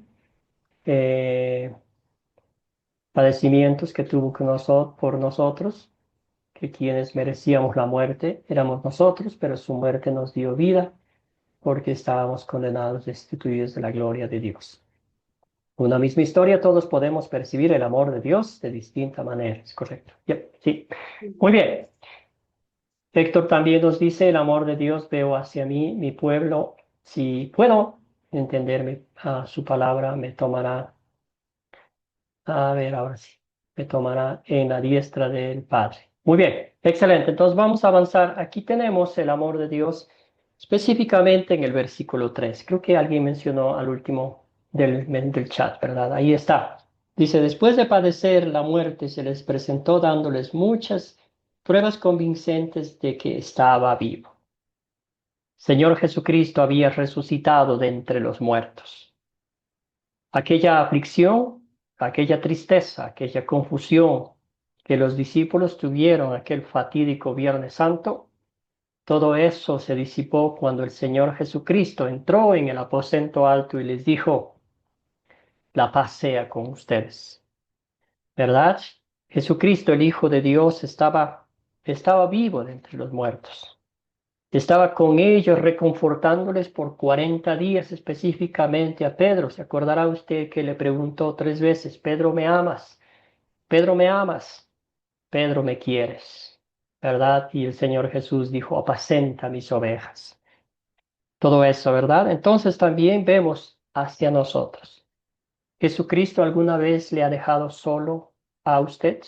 padecimientos que tuvo por nosotros, que quienes merecíamos la muerte éramos nosotros, pero su muerte nos dio vida porque estábamos condenados, destituidos de la gloria de Dios. Una misma historia, todos podemos percibir el amor de Dios de distinta manera, ¿es correcto? Sí, muy bien. Héctor también nos dice, el amor de Dios veo hacia mí, mi pueblo, si puedo entenderme a su palabra, me tomará, a ver, ahora sí, me tomará en la diestra del Padre. Muy bien, excelente. Entonces vamos a avanzar. Aquí tenemos el amor de Dios específicamente en el versículo 3. Creo que alguien mencionó al último del chat, ¿verdad? Ahí está. Dice, después de padecer la muerte, se les presentó dándoles muchas pruebas convincentes de que estaba vivo. Señor Jesucristo había resucitado de entre los muertos. Aquella aflicción, aquella tristeza, aquella confusión que los discípulos tuvieron aquel fatídico Viernes Santo, todo eso se disipó cuando el Señor Jesucristo entró en el aposento alto y les dijo, la paz sea con ustedes. ¿Verdad? Jesucristo, el Hijo de Dios, estaba vivo de entre los muertos. Estaba con ellos reconfortándoles por 40 días, específicamente a Pedro. ¿Se acordará usted que le preguntó 3 veces, Pedro, ¿me amas? Pedro, ¿me amas? Pedro, ¿me quieres? ¿Verdad? Y el Señor Jesús dijo, apacenta mis ovejas. Todo eso, ¿verdad? Entonces también vemos hacia nosotros. ¿Jesucristo alguna vez le ha dejado solo a usted?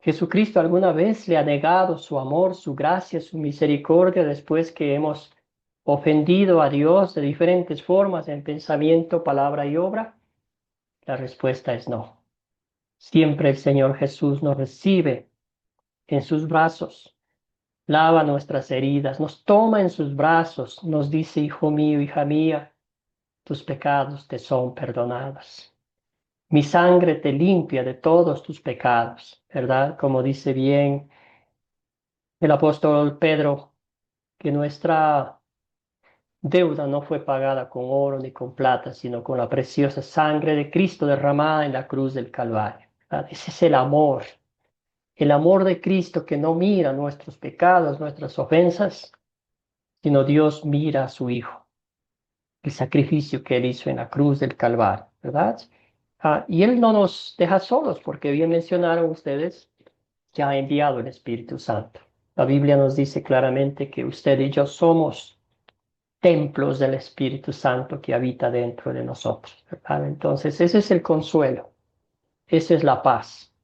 ¿Jesucristo alguna vez le ha negado su amor, su gracia, su misericordia después que hemos ofendido a Dios de diferentes formas en pensamiento, palabra y obra? La respuesta es no. Siempre el Señor Jesús nos recibe en sus brazos, lava nuestras heridas, nos toma en sus brazos, nos dice, hijo mío, hija mía, tus pecados te son perdonados. Mi sangre te limpia de todos tus pecados, ¿verdad? Como dice bien el apóstol Pedro, que nuestra deuda no fue pagada con oro ni con plata, sino con la preciosa sangre de Cristo derramada en la cruz del Calvario, ¿verdad? Ese es el amor de Cristo que no mira nuestros pecados, nuestras ofensas, sino Dios mira a su Hijo, el sacrificio que Él hizo en la cruz del Calvario, ¿verdad? Y Él no nos deja solos, porque bien mencionaron ustedes, ya ha enviado el Espíritu Santo. La Biblia nos dice claramente que usted y yo somos templos del Espíritu Santo que habita dentro de nosotros, ¿verdad? Entonces, ese es el consuelo, esa es la paz,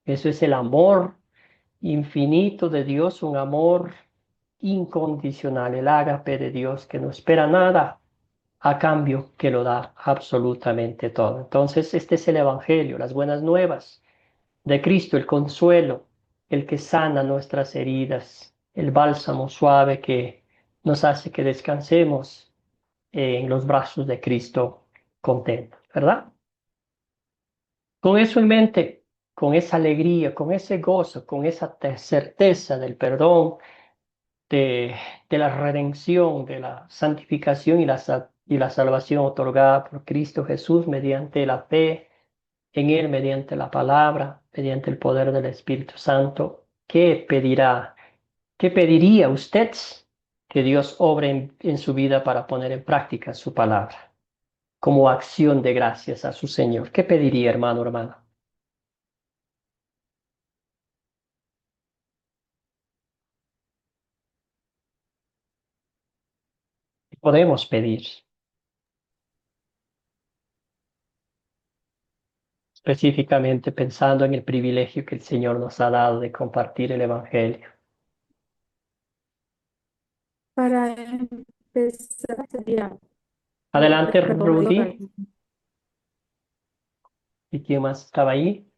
eso es el amor infinito de Dios, un amor incondicional, el ágape de Dios que no espera nada a cambio, que lo da absolutamente todo. Entonces, este es el Evangelio, las buenas nuevas de Cristo, el consuelo, el que sana nuestras heridas, el bálsamo suave que nos hace que descansemos en los brazos de Cristo contentos, ¿verdad? Con eso en mente, con esa alegría, con ese gozo, con esa certeza del perdón, de la redención, de la santificación y la salvación otorgada por Cristo Jesús mediante la fe en Él, mediante la palabra, mediante el poder del Espíritu Santo, ¿qué pedirá? ¿Qué pediría usted que Dios obre en su vida para poner en práctica su palabra como acción de gracias a su Señor? ¿Qué pediría, hermano, hermana? Podemos pedir, específicamente pensando en el privilegio que el Señor nos ha dado de compartir el Evangelio. Para empezar sería, Adelante, perdón, Rudy. ¿Y quién más estaba ahí?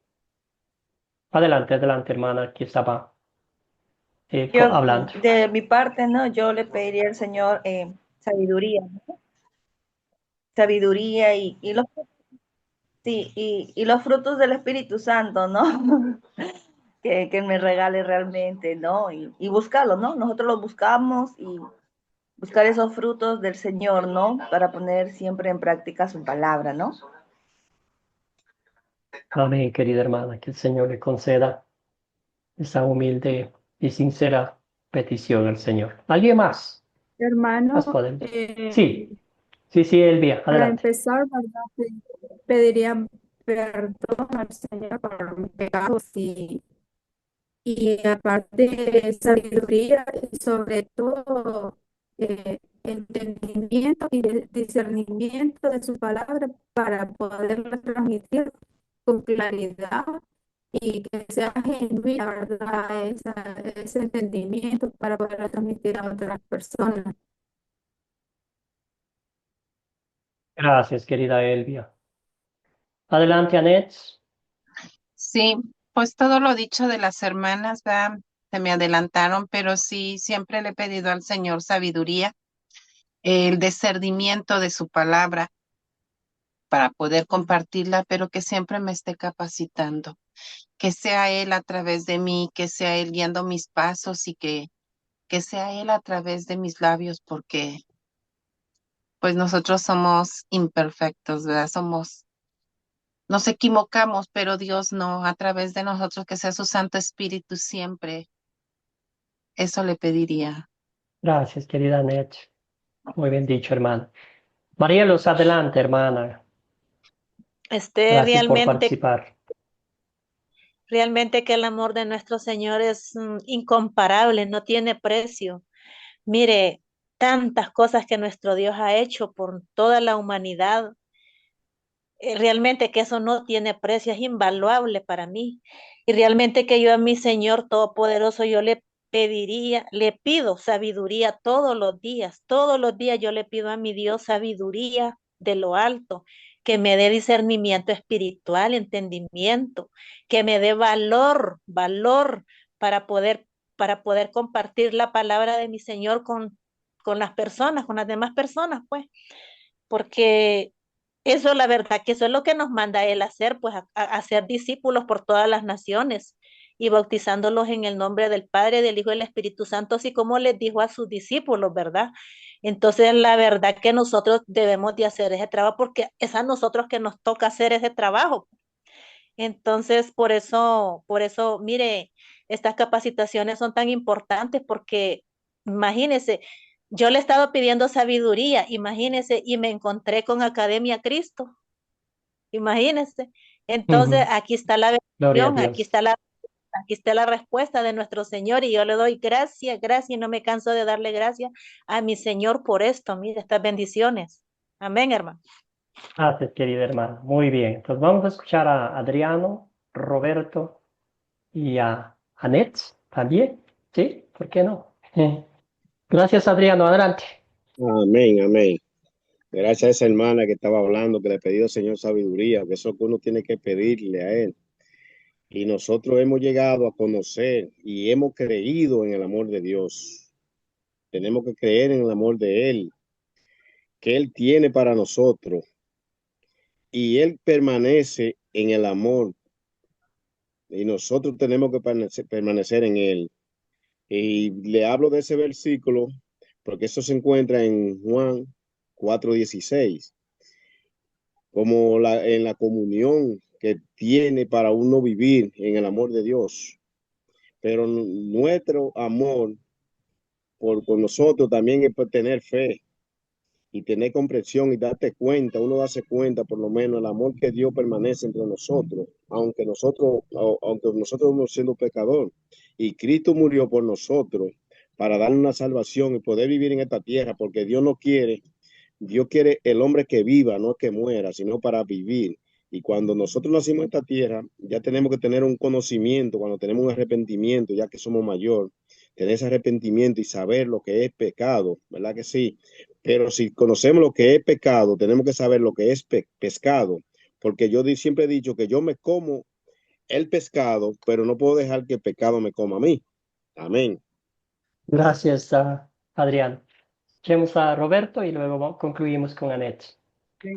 Adelante, adelante, hermana, aquí estaba Yo, hablando. de mi parte, ¿no? Yo le pediría al Señor sabiduría, ¿no? Sabiduría sí, y los frutos del Espíritu Santo, ¿no? que me regale realmente, ¿no? Y buscarlos, ¿no? Nosotros los buscamos y buscar esos frutos del Señor, ¿no? Para poner siempre en práctica su palabra, ¿no? Amén, querida hermana, que el Señor le conceda esa humilde y sincera petición al Señor. ¿Alguien más? hermano, ¿Más podemos? Sí, sí, Elvia, para adelante. empezar, ¿verdad? Pediría perdón al Señor por mis pecados y aparte sabiduría y sobre todo entendimiento y discernimiento de su palabra para poderla transmitir con claridad y que sea genuina, ¿verdad? Ese entendimiento para poderla transmitir a otras personas. Gracias, querida Elvia. Adelante, Anet. Sí, pues todo lo dicho de las hermanas, ¿verdad? Se me adelantaron, pero sí, siempre le he pedido al Señor sabiduría, el discernimiento de su palabra para poder compartirla, pero que siempre me esté capacitando, que sea Él a través de mí, que sea Él guiando mis pasos y que sea Él a través de mis labios, porque pues nosotros somos imperfectos, ¿verdad? Nos equivocamos, pero Dios no, a través de nosotros, que sea su Santo Espíritu siempre. Eso le pediría. Gracias, querida Anet. Muy bien dicho, hermana. María Luz, adelante, hermana. Gracias por participar. Realmente que el amor de nuestro Señor es incomparable, no tiene precio. Mire, tantas cosas que nuestro Dios ha hecho por toda la humanidad. Realmente que eso no tiene precio, es invaluable para mí. Y realmente que yo a mi Señor Todopoderoso, yo le pediría, le pido sabiduría todos los días yo le pido a mi Dios sabiduría de lo alto, que me dé discernimiento espiritual, entendimiento, que me dé valor para poder compartir la palabra de mi Señor con las personas, con las demás personas, pues, porque eso, la verdad, que eso es lo que nos manda Él a hacer, pues a hacer discípulos por todas las naciones y bautizándolos en el nombre del Padre, del Hijo y del Espíritu Santo, así como les dijo a sus discípulos, ¿verdad? Entonces, la verdad que nosotros debemos de hacer ese trabajo porque es a nosotros que nos toca hacer ese trabajo. Entonces, por eso, mire, estas capacitaciones son tan importantes porque, imagínese, yo le he estado pidiendo sabiduría, imagínese, y me encontré con Academia Cristo, imagínese. Entonces, aquí está la Gloria a bendición, Dios. aquí está la respuesta de nuestro Señor y yo le doy gracias, y no me canso de darle gracias a mi Señor por esto, mire, estas bendiciones. Amén, hermano. Gracias, querida hermana. Muy bien. Entonces vamos a escuchar a Adriano, Roberto y a Anet también. ¿Sí? ¿Por qué no? Gracias, Adriano. Adelante. Amén, amén. Gracias a esa hermana que estaba hablando, que le pidió al Señor sabiduría, que eso que uno tiene que pedirle a Él. Y nosotros hemos llegado a conocer y hemos creído en el amor de Dios. Tenemos que creer en el amor de Él, que Él tiene para nosotros. Y Él permanece en el amor. Y nosotros tenemos que permanecer en Él. Y le hablo de ese versículo porque eso se encuentra en Juan 4:16, como en la comunión que tiene para uno vivir en el amor de Dios. Pero nuestro amor por nosotros también es por tener fe y tener comprensión y darte cuenta, uno darse cuenta por lo menos el amor que Dios permanece entre nosotros, aunque nosotros hemos sido pecadores y Cristo murió por nosotros para darnos una salvación y poder vivir en esta tierra, porque Dios quiere el hombre que viva, no que muera, sino para vivir. Y cuando nosotros nacimos en esta tierra, ya tenemos que tener un conocimiento, cuando tenemos un arrepentimiento, ya que somos mayor, tener ese arrepentimiento y saber lo que es pecado, ¿verdad que sí? Pero si conocemos lo que es pecado, tenemos que saber lo que es pescado, porque siempre he dicho que yo me como el pescado, pero no puedo dejar que el pecado me coma a mí. Amén. Gracias, Adrián. Vamos a Roberto y luego concluimos con Annette. Sí,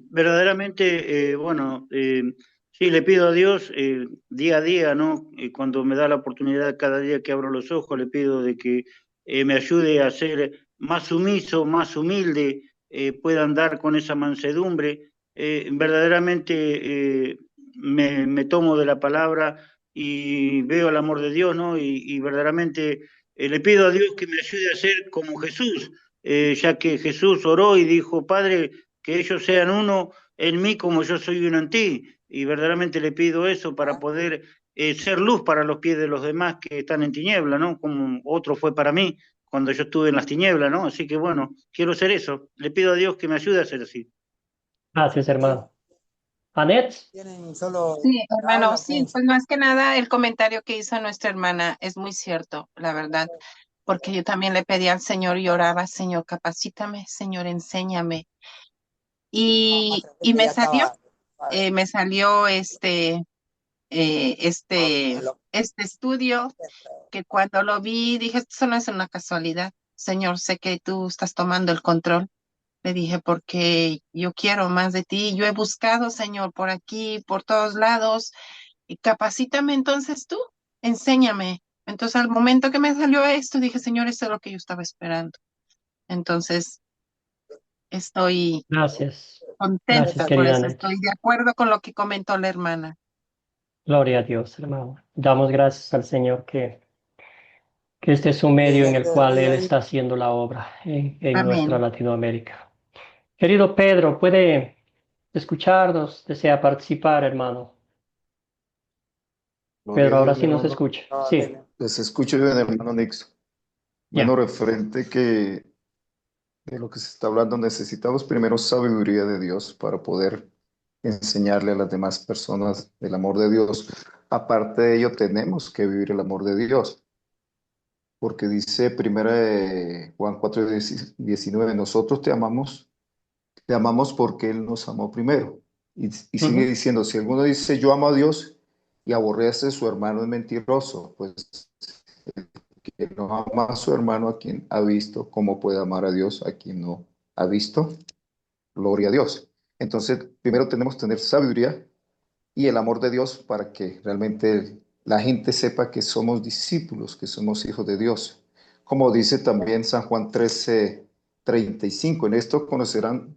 verdaderamente, bueno, sí, le pido a Dios día a día, ¿no? Cuando me da la oportunidad, cada día que abro los ojos, le pido de que me ayude a ser más sumiso, más humilde, pueda andar con esa mansedumbre. Verdaderamente me tomo de la palabra y veo el amor de Dios, ¿no? Y verdaderamente le pido a Dios que me ayude a ser como Jesús. Ya que Jesús oró y dijo, Padre, que ellos sean uno en mí como yo soy uno en ti. Y verdaderamente le pido eso para poder ser luz para los pies de los demás que están en tiniebla, ¿no? Como otro fue para mí cuando yo estuve en las tinieblas, ¿no? Así que bueno, quiero ser eso. Le pido a Dios que me ayude a ser así. Gracias, hermano. Annette. Sí, hermano, sí, pues más que nada el comentario que hizo nuestra hermana es muy cierto, la verdad, porque yo también le pedí al Señor y oraba, Señor, capacítame, Señor, enséñame. Y me salió este estudio que cuando lo vi dije, esto no es una casualidad. Señor, sé que tú estás tomando el control. Le dije, porque yo quiero más de ti. Yo he buscado, Señor, por aquí, por todos lados, y capacítame entonces tú, enséñame. Entonces, al momento que me salió esto, dije, Señor, esto es lo que yo estaba esperando. Entonces, estoy Gracias. contenta Gracias, por querida eso. Annette. Estoy de acuerdo con lo que comentó la hermana. Gloria a Dios, hermano. Damos gracias al Señor que este es un medio en el cual Él está haciendo la obra en nuestra Amén. Latinoamérica. Querido Pedro, ¿puede escucharnos? ¿Desea participar, hermano? Gloria a Pedro, ahora Dios, mi sí nos hermano. escucha. Sí. Les escucho bien, hermano Nixon. Bueno, referente que de lo que se está hablando, necesitamos primero sabiduría de Dios para poder enseñarle a las demás personas el amor de Dios. Aparte de ello, tenemos que vivir el amor de Dios, porque dice primera de Juan 4:19, nosotros te amamos porque Él nos amó primero. Y sigue diciendo, si alguno dice yo amo a Dios y aborrece a su hermano es mentiroso, pues el que no ama a su hermano a quien ha visto, ¿cómo puede amar a Dios a quien no ha visto? Gloria a Dios. Entonces, primero tenemos que tener sabiduría y el amor de Dios para que realmente la gente sepa que somos discípulos, que somos hijos de Dios. Como dice también San Juan 13:35, en esto conocerán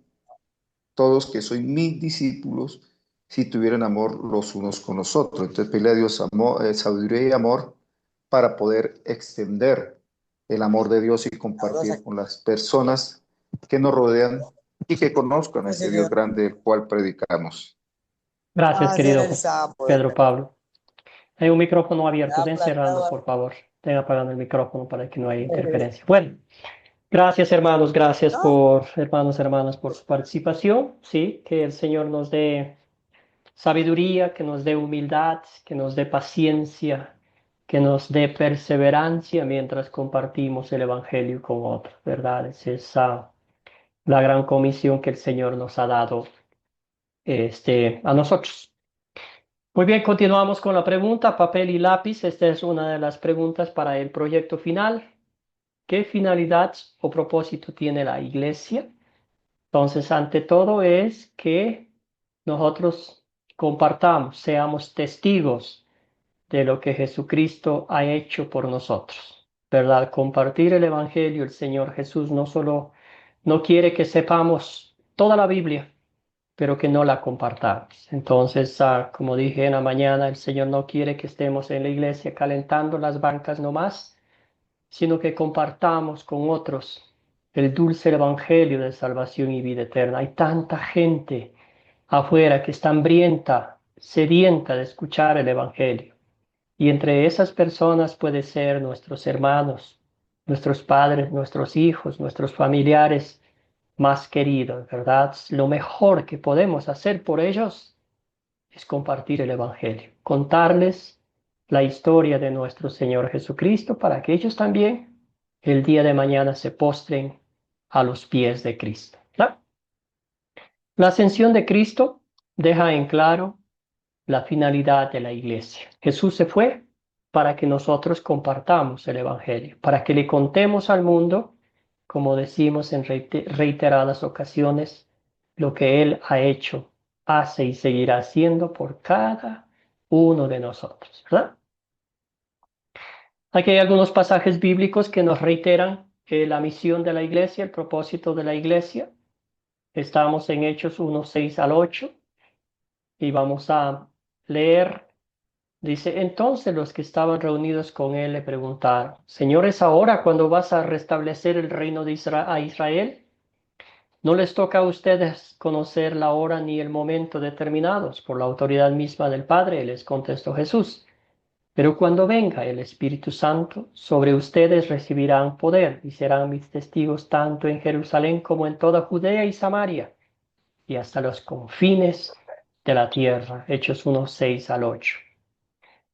todos que soy mis discípulos si tuvieran amor los unos con los otros. Entonces, pedirle a Dios amor, sabiduría y amor para poder extender el amor de Dios y compartir con las personas que nos rodean y que conozcan a ese Dios grande del cual predicamos. Gracias, querido Pedro Pablo. Hay un micrófono abierto, ven cerrando, por favor. Ten apagando el micrófono para que no haya interferencia. Bueno, gracias, hermanos, gracias hermanas, por su participación. Sí, que el Señor nos dé sabiduría, que nos dé humildad, que nos dé paciencia, que nos dé perseverancia mientras compartimos el Evangelio con otros, ¿verdad? Es esa la gran comisión que el Señor nos ha dado a nosotros. Muy bien, continuamos con la pregunta, papel y lápiz. Esta es una de las preguntas para el proyecto final. ¿Qué finalidad o propósito tiene la iglesia? Entonces, ante todo es que nosotros compartamos, seamos testigos de lo que Jesucristo ha hecho por nosotros, ¿verdad? Compartir el Evangelio, el Señor Jesús no quiere que sepamos toda la Biblia, pero que no la compartamos. Entonces, como dije en la mañana, el Señor no quiere que estemos en la iglesia calentando las bancas nomás, sino que compartamos con otros el dulce evangelio de salvación y vida eterna. Hay tanta gente afuera que está hambrienta, sedienta de escuchar el evangelio. Y entre esas personas puede ser nuestros hermanos, nuestros padres, nuestros hijos, nuestros familiares más queridos, ¿verdad? Lo mejor que podemos hacer por ellos es compartir el evangelio, contarles la historia de nuestro Señor Jesucristo para que ellos también el día de mañana se postren a los pies de Cristo, ¿no? La ascensión de Cristo deja en claro la finalidad de la iglesia. Jesús se fue para que nosotros compartamos el Evangelio, para que le contemos al mundo, como decimos en reiteradas ocasiones, lo que Él ha hecho, hace y seguirá haciendo por cada uno de nosotros, ¿verdad? Aquí hay algunos pasajes bíblicos que nos reiteran la misión de la iglesia, el propósito de la iglesia. Estamos en Hechos 1, 6 al 8 y vamos a leer. Dice, entonces los que estaban reunidos con él le preguntaron, Señor, ¿es ahora cuando vas a restablecer el reino de Israel? No les toca a ustedes conocer la hora ni el momento determinados por la autoridad misma del Padre, les contestó Jesús. Pero cuando venga el Espíritu Santo, sobre ustedes recibirán poder y serán mis testigos tanto en Jerusalén como en toda Judea y Samaria y hasta los confines de la tierra. Hechos 1, 6 al 8.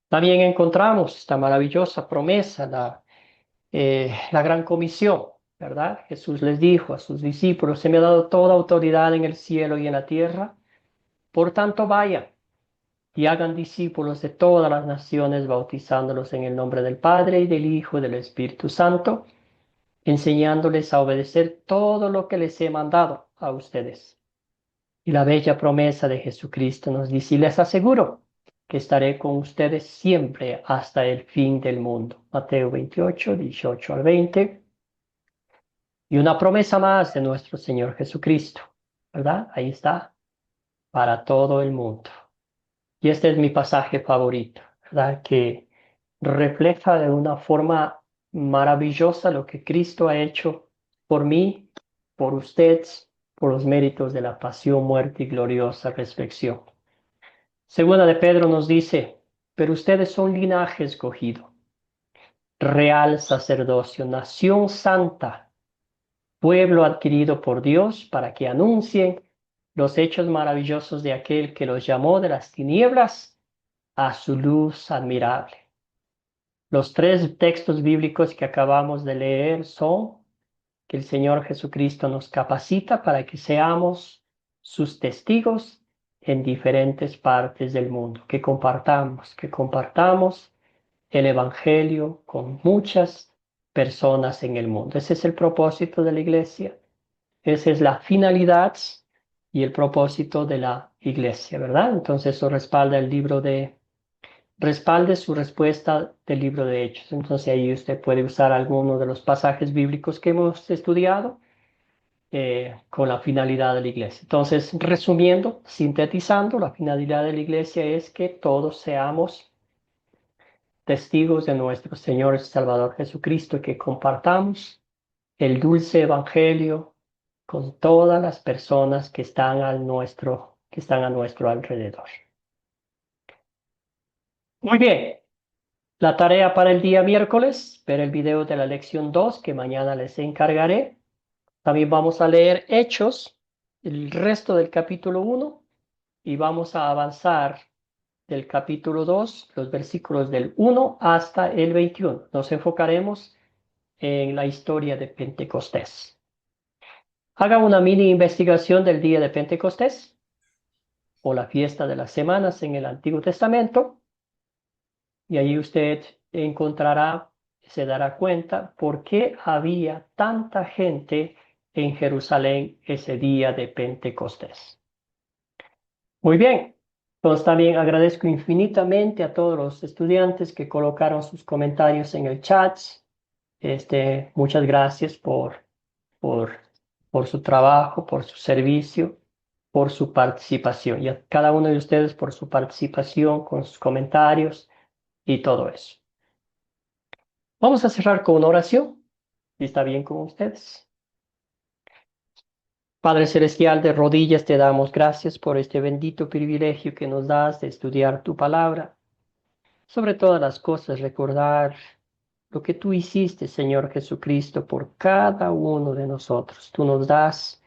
También encontramos esta maravillosa promesa, la gran comisión, ¿verdad? Jesús les dijo a sus discípulos, se me ha dado toda autoridad en el cielo y en la tierra, por tanto vayan y hagan discípulos de todas las naciones, bautizándolos en el nombre del Padre y del Hijo y del Espíritu Santo, enseñándoles a obedecer todo lo que les he mandado a ustedes. Y la bella promesa de Jesucristo nos dice, y les aseguro que estaré con ustedes siempre hasta el fin del mundo. Mateo 28, 18 al 20. Y una promesa más de nuestro Señor Jesucristo, ¿verdad? Ahí está, para todo el mundo. Y este es mi pasaje favorito, ¿verdad? Que refleja de una forma maravillosa lo que Cristo ha hecho por mí, por ustedes, por los méritos de la pasión, muerte y gloriosa resurrección. Segunda de Pedro nos dice, pero ustedes son linaje escogido, real sacerdocio, nación santa, pueblo adquirido por Dios para que anuncien los hechos maravillosos de aquel que los llamó de las tinieblas a su luz admirable. Los tres textos bíblicos que acabamos de leer son que el Señor Jesucristo nos capacita para que seamos sus testigos en diferentes partes del mundo, que compartamos el Evangelio con muchas personas en el mundo. Ese es el propósito de la iglesia, esa es la finalidad y el propósito de la iglesia, ¿verdad? Entonces eso respalde su respuesta del libro de Hechos. Entonces ahí usted puede usar alguno de los pasajes bíblicos que hemos estudiado con la finalidad de la iglesia. Entonces, resumiendo, sintetizando, la finalidad de la iglesia es que todos seamos testigos de nuestro Señor y Salvador Jesucristo, que compartamos el dulce evangelio con todas las personas que están a nuestro alrededor. Muy bien. La tarea para el día miércoles, ver el video de la lección 2 que mañana les encargaré. También vamos a leer Hechos, el resto del capítulo 1, y vamos a avanzar del capítulo 2, los versículos del 1 hasta el 21. Nos enfocaremos en la historia de Pentecostés. Haga una mini investigación del día de Pentecostés o la fiesta de las semanas en el Antiguo Testamento, y ahí usted encontrará, se dará cuenta por qué había tanta gente en Jerusalén ese día de Pentecostés. Muy bien, entonces también agradezco infinitamente a todos los estudiantes que colocaron sus comentarios en el chat. Muchas gracias por su trabajo, por su servicio, por su participación. Y a cada uno de ustedes por su participación con sus comentarios y todo eso. Vamos a cerrar con una oración, si está bien con ustedes. Padre Celestial, de rodillas te damos gracias por este bendito privilegio que nos das de estudiar tu palabra. Sobre todas las cosas, recordar lo que tú hiciste, Señor Jesucristo, por cada uno de nosotros. Tú nos das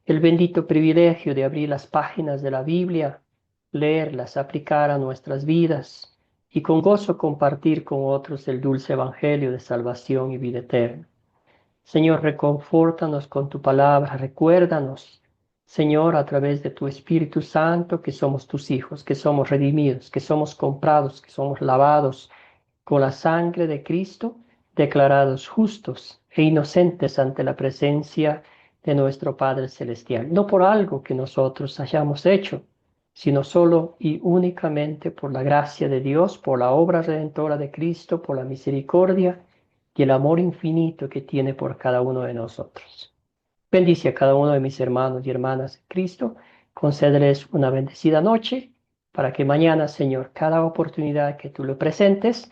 el bendito privilegio de abrir las páginas de la Biblia, leerlas, aplicar a nuestras vidas y con gozo compartir con otros el dulce evangelio de salvación y vida eterna. Señor, reconfórtanos con tu palabra, recuérdanos, Señor, a través de tu Espíritu Santo, que somos tus hijos, que somos redimidos, que somos comprados, que somos lavados con la sangre de Cristo, declarados justos e inocentes ante la presencia de nuestro Padre Celestial. No por algo que nosotros hayamos hecho, sino solo y únicamente por la gracia de Dios, por la obra redentora de Cristo, por la misericordia y el amor infinito que tiene por cada uno de nosotros. Bendice a cada uno de mis hermanos y hermanas en Cristo, concédeles una bendecida noche, para que mañana, Señor, cada oportunidad que tú le presentes,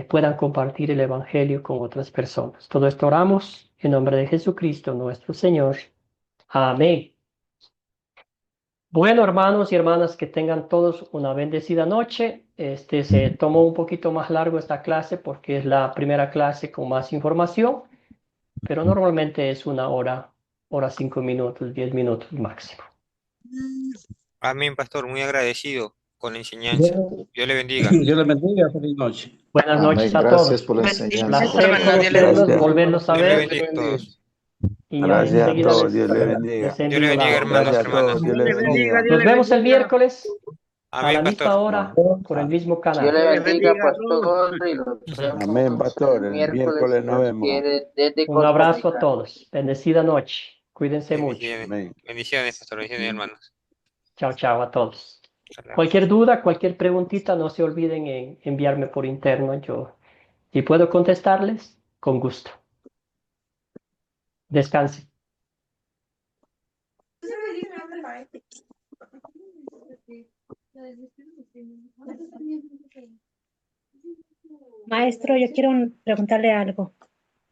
puedan compartir el Evangelio con otras personas. Todo esto oramos en nombre de Jesucristo, nuestro Señor. Amén. Bueno, hermanos y hermanas, que tengan todos una bendecida noche. Se tomó un poquito más largo esta clase porque es la primera clase con más información, pero normalmente es una hora 5 minutos, 10 minutos máximo. Amén, pastor, muy agradecido con la enseñanza. Dios le bendiga. Dios le bendiga, feliz noche. Buenas noches a Gracias todos. por la enseñanza. Placer conocerlos, volverlos a ver. Y Gracias a enseguida todos, Dios le bendiga. les Dios le envío bendiga, la hermanos, Gracias a hermanas. todos, Dios le bendiga. Nos vemos el miércoles a Amén, la misma pastor. hora por el mismo Dios canal. le bendiga, pastor, y nos Amén, vemos pastor. el El miércoles si nos Dios vemos. quiere, desde Un Costa abrazo a Rica. todos. Bendecida noche. Cuídense mucho. Bendiciones, Amén. bendiciones, pastor, bendiciones, hermanos. Chao, chao a todos. Salam. Cualquier duda, cualquier preguntita, no se olviden en enviarme por interno. Yo, si puedo contestarles, con gusto. Descansen. Maestro, yo quiero preguntarle algo.